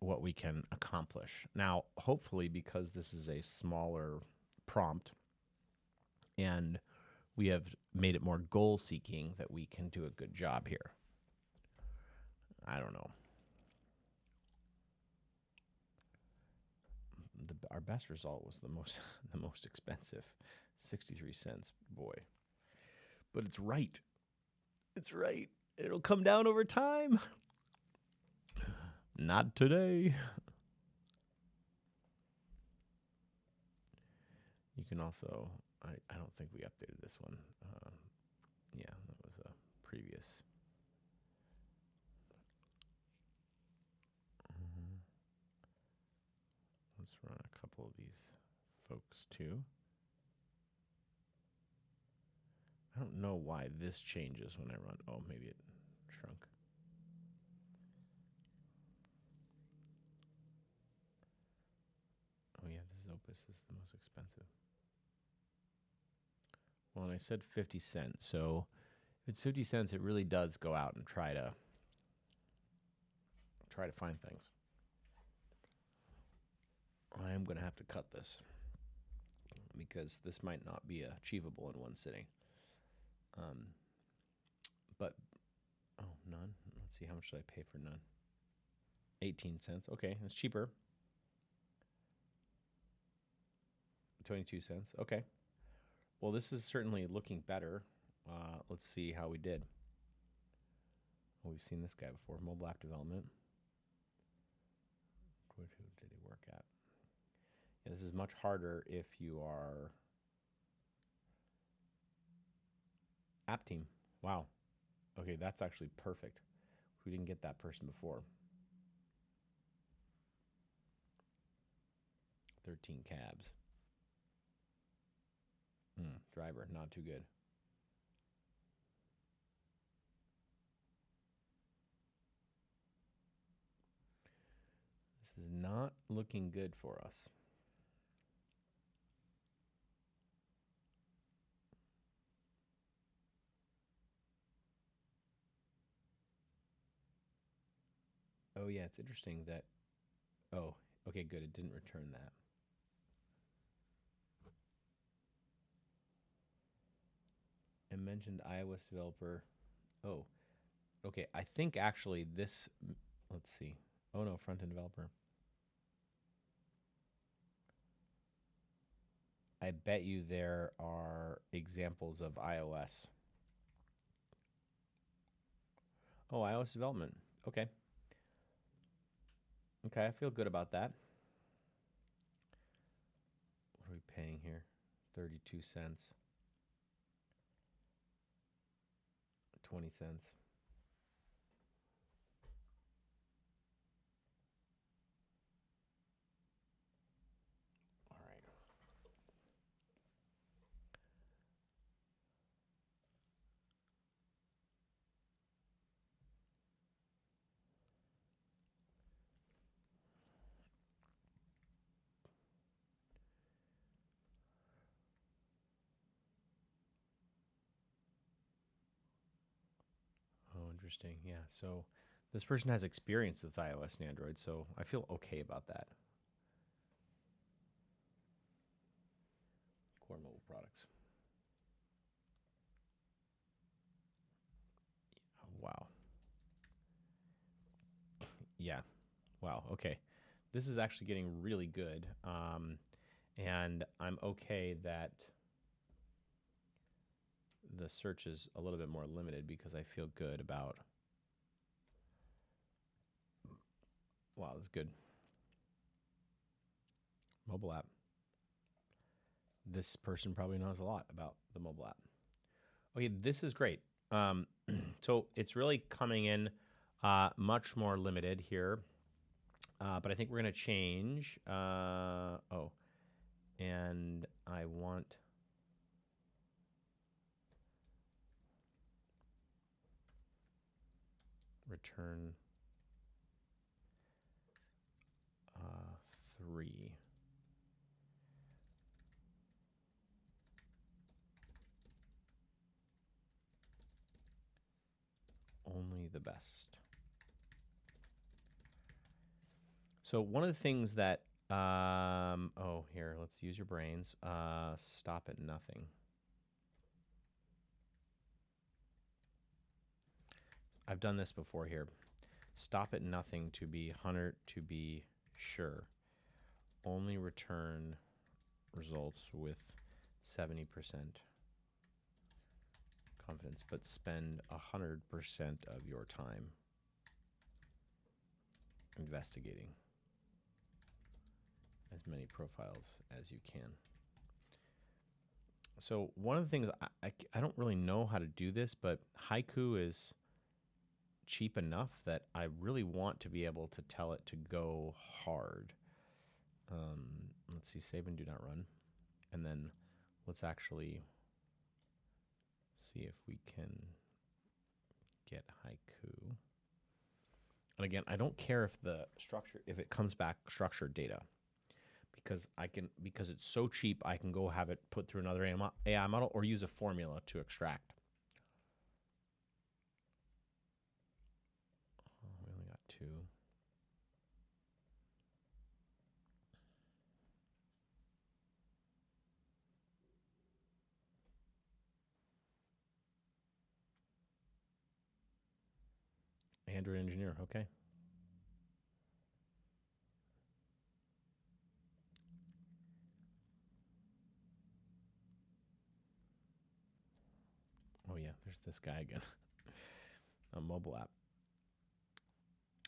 what we can accomplish. Now, hopefully, because this is a smaller prompt, and we have made it more goal seeking, that we can do a good job here. I don't know. Our best result was the most expensive, 63 cents. Boy, but it's right. It's right. It'll come down over time. Not today. You can also. I don't think we updated this one. Yeah, that was a previous. Let's run a couple of these folks too. I don't know why this changes when I run. Oh, maybe it shrunk. Oh yeah, this is Opus. This is the most expensive. Well, and I said 50 cents. So if it's 50 cents, it really does go out and try to find things. I am going to have to cut this because this might not be achievable in one sitting. But, oh, none. Let's see, how much did I pay for none? 18 cents. Okay, that's cheaper. 22 cents. Okay. Well, this is certainly looking better. Let's see how we did. Oh, we've seen this guy before. Mobile app development. Who did he work at? Yeah, this is much harder if you are app team. Wow. Okay, that's actually perfect. We didn't get that person before. 13 cabs. Driver, not too good. This is not looking good for us. Oh, yeah, it's interesting that... Oh, okay, good. It didn't return that. I mentioned iOS developer. Oh, okay. I think actually this... Let's see. Oh, no, front-end developer. I bet you there are examples of iOS. Oh, iOS development. Okay. Okay, I feel good about that. What are we paying here? 32 cents. 20 cents. All right. Oh, interesting. Yeah. So this person has experience with iOS and Android, so I feel okay about that. Core mobile products. Wow. Yeah. Wow. Okay. This is actually getting really good. And I'm okay that the search is a little bit more limited because I feel good about... Wow, that's good. Mobile app. This person probably knows a lot about the mobile app. Okay, this is great. So it's really coming in much more limited here. But I think we're going to change. And I want... return 3. Only the best. So one of the things that... oh, here, let's use your brains. Stop at nothing. I've done this before here. Stop at nothing to be 100 to be sure. Only return results with 70% confidence, but spend 100% of your time investigating as many profiles as you can. So one of the things, I don't really know how to do this, but Haiku is cheap enough that I really want to be able to tell it to go hard. Let's see, save and do not run. And then let's actually see if we can get Haiku. And again, I don't care if the structure, if it comes back structured data, because it's so cheap, I can go have it put through another AI model or use a formula to extract. Oh, we only got 2. Android engineer, okay. Oh yeah, there's this guy again. A mobile app.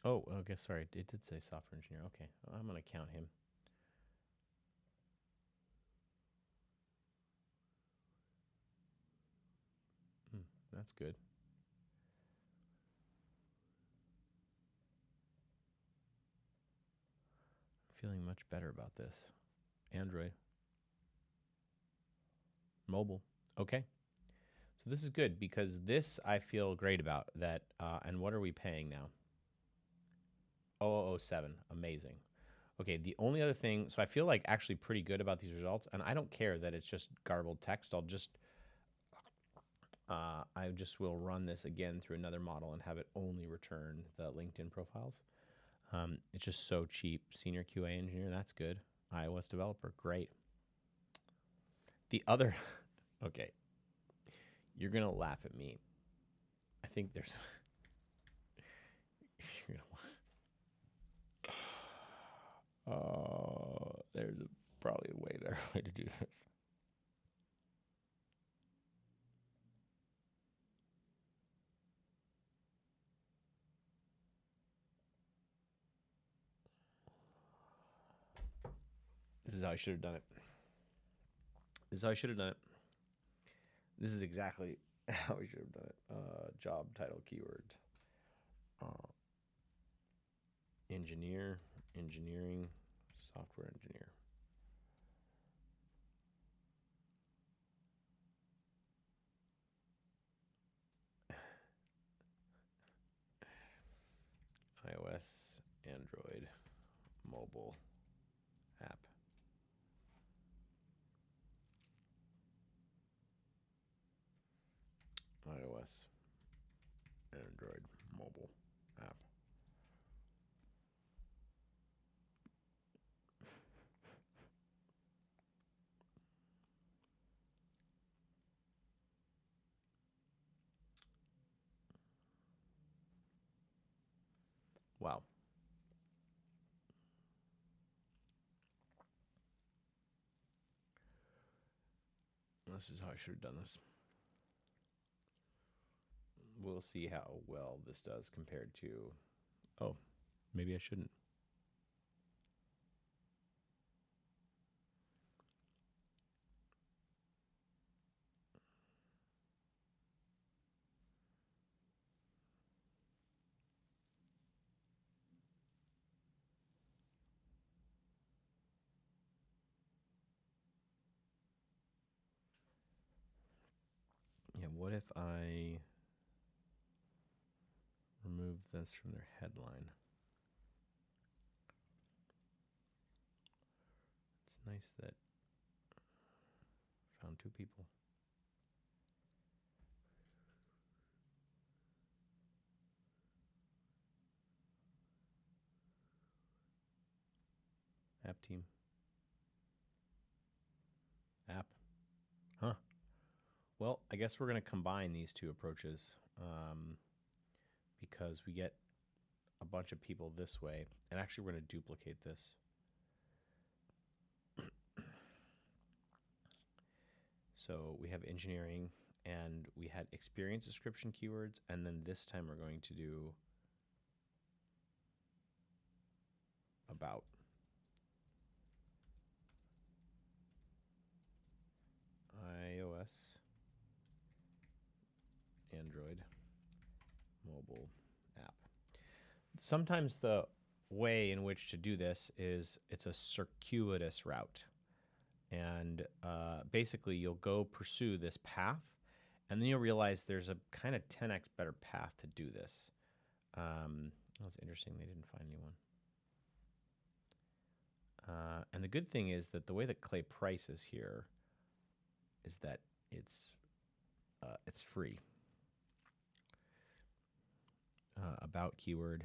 Oh, okay, sorry, it did say software engineer. Okay, I'm gonna count him. That's good. I'm feeling much better about this. Android. Mobile. Okay. So this is good because this I feel great about that. And what are we paying now? 0007. Amazing. Okay, the only other thing, so I feel like actually pretty good about these results, and I don't care that it's just garbled text. I just will run this again through another model and have it only return the LinkedIn profiles. It's just so cheap. Senior QA engineer, that's good. iOS developer, great. The other, okay, you're gonna laugh at me. I think there's, you're gonna, there's probably a better way to do this. This is how I should have done it. This is how I should have done it. This is exactly how we should have done it. Job title keyword. Engineering, software engineer. iOS, Android, mobile app. iOS, Android, mobile app. Wow. This is how I should have done this. We'll see how well this does compared to, oh, maybe I shouldn't. Yeah, what if I remove this from their headline? It's nice that I found two people. App team. App. Huh. Well, I guess we're going to combine these two approaches because we get a bunch of people this way. And actually, we're going to duplicate this. So we have engineering and we had experience description keywords. And then this time we're going to do about. iOS, Android, mobile app. Sometimes the way in which to do this is it's a circuitous route. And basically, you'll go pursue this path, and then you'll realize there's a kind of 10x better path to do this. That's interesting. They didn't find anyone. And the good thing is that the way that Clay prices here is that it's free. About keyword,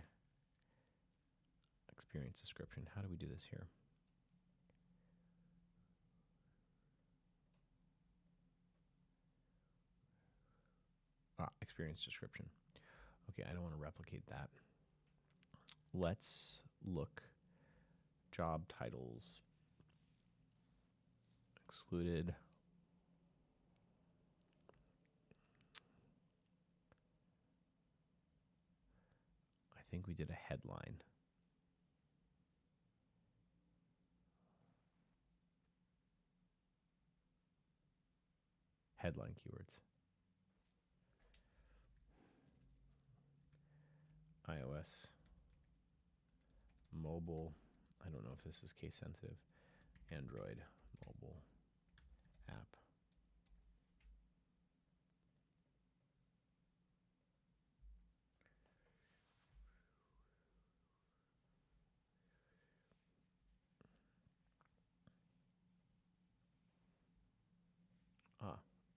experience description. How do we do this here? Experience description. Okay, I don't want to replicate that. Let's look. Job titles excluded. I think we did a headline. Headline keywords. iOS, mobile. I don't know if this is case sensitive. Android mobile app.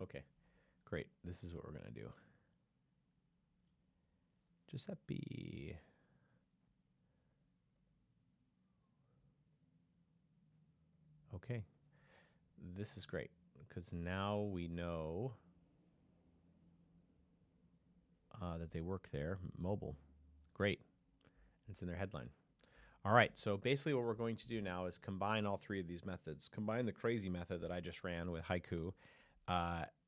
Okay, great. This is what we're going to do. Giuseppe. Okay, this is great because now we know that they work there, mobile. Great. It's in their headline. All right, so basically what we're going to do now is combine all three of these methods. Combine the crazy method that I just ran with haiku,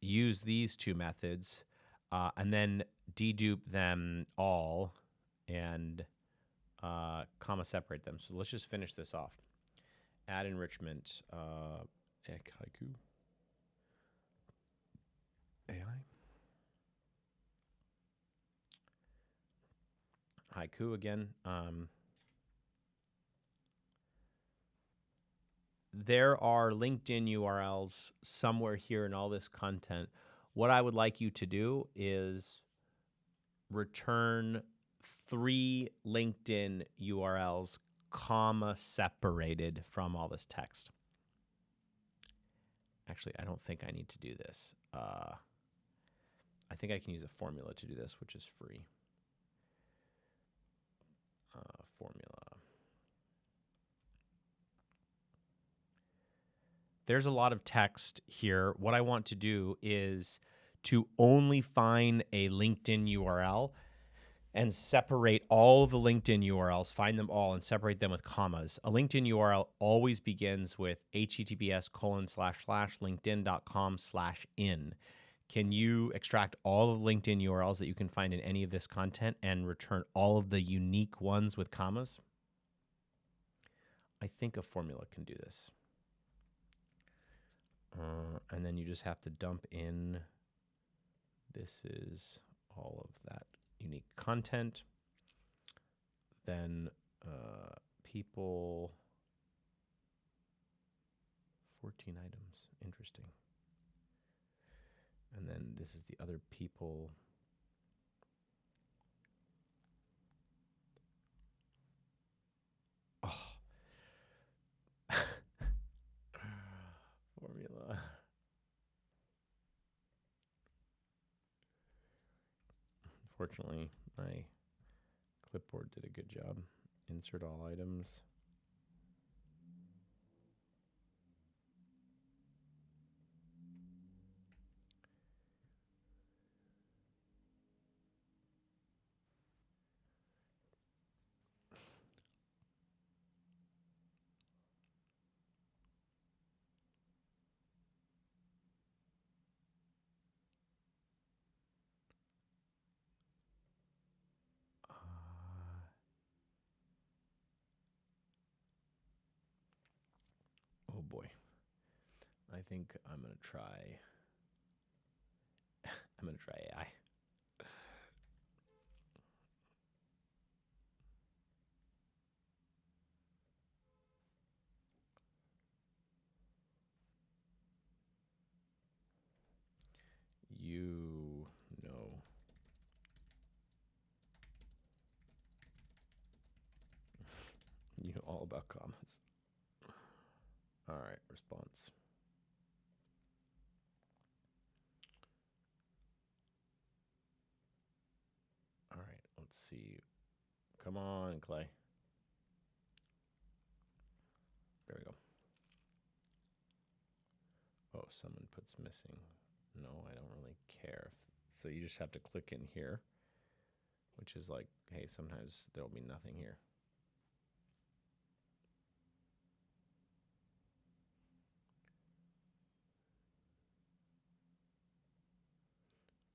use these two methods, and then dedupe them all and comma separate them. So let's just finish this off. Add enrichment, haiku, AI. Haiku again. There are LinkedIn URLs somewhere here in all this content. What I would like you to do is return 3 LinkedIn URLs, comma separated from all this text. Actually, I don't think I need to do this. I think I can use a formula to do this, which is free. Formula. There's a lot of text here. What I want to do is to only find a LinkedIn URL and separate all the LinkedIn URLs, find them all and separate them with commas. A LinkedIn URL always begins with https://linkedin.com/in. Can you extract all of LinkedIn URLs that you can find in any of this content and return all of the unique ones with commas? I think a formula can do this. And then you just have to dump in, this is all of that unique content. Then people, 14 items, interesting. And then this is the other people. Oh. Formula. Fortunately, my clipboard did a good job. Insert all items. Oh boy. I think I'm going to try. I'm going to try AI. You know. You know all about commas. All right, response. All right, let's see. Come on, Clay. There we go. Oh, someone puts missing. No, I don't really care. So you just have to click in here, which is like, hey, sometimes there'll be nothing here.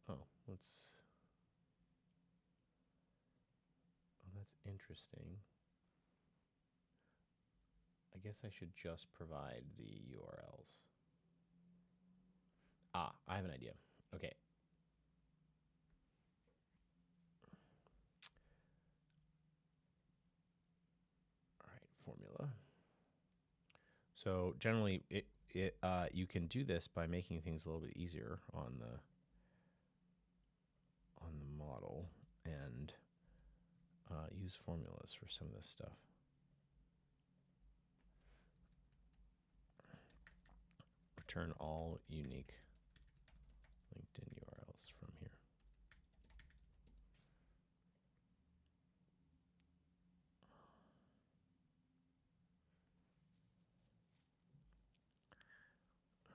Oh, let's. Oh, that's interesting. I guess I should just provide the URLs. Ah, I have an idea. Okay. All right, formula. So generally, you can do this by making things a little bit easier on the model and use formulas for some of this stuff. Return all unique LinkedIn URLs from here.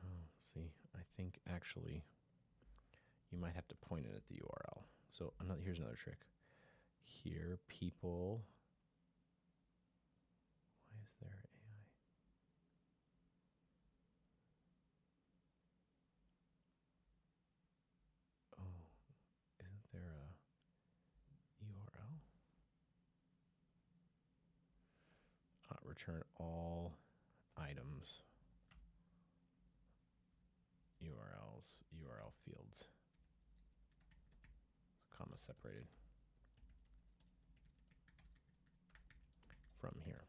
Oh, see, I think actually you might have to point it at the URL. So here's another trick. Here, people. Why is there AI? Oh, isn't there a URL? Return all items, URLs, URL fields, comma separated from here.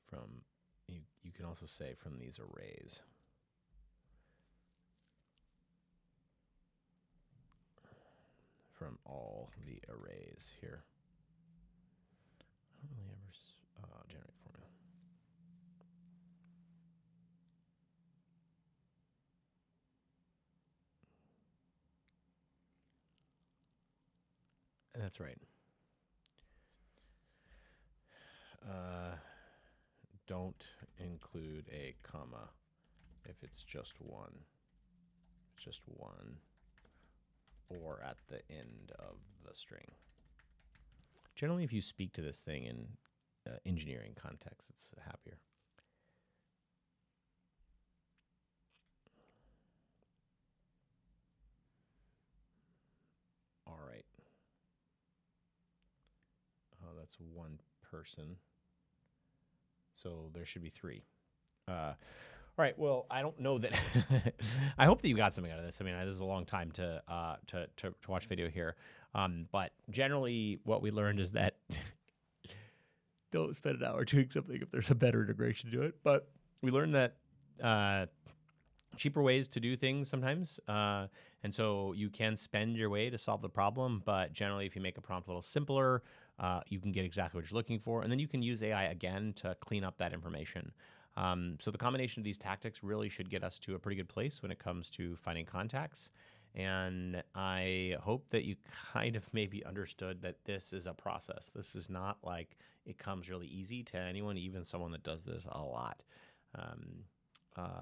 From you can also say from these arrays. From all the arrays here. I don't really ever generate formula. That's right. Don't include a comma if it's just one. Just one. Or at the end of the string. Generally, if you speak to this thing in engineering context, it's happier. All right. Oh, that's one person. So there should be three. All right. Well, I don't know that. I hope that you got something out of this. I mean, this is a long time to watch video here. But generally, what we learned is that don't spend an hour doing something if there's a better integration to it. But we learned that cheaper ways to do things sometimes. And so you can spend your way to solve the problem. But generally, if you make a prompt a little simpler, you can get exactly what you're looking for. And then you can use AI again to clean up that information. So the combination of these tactics really should get us to a pretty good place when it comes to finding contacts. And I hope that you kind of maybe understood that this is a process. This is not like it comes really easy to anyone, even someone that does this a lot.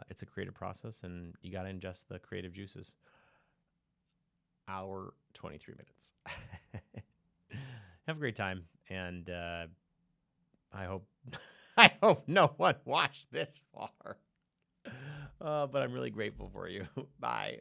It's a creative process, and you got to ingest the creative juices. Hour 23 minutes. Have a great time, and I hope I hope no one watched this far. But I'm really grateful for you. Bye.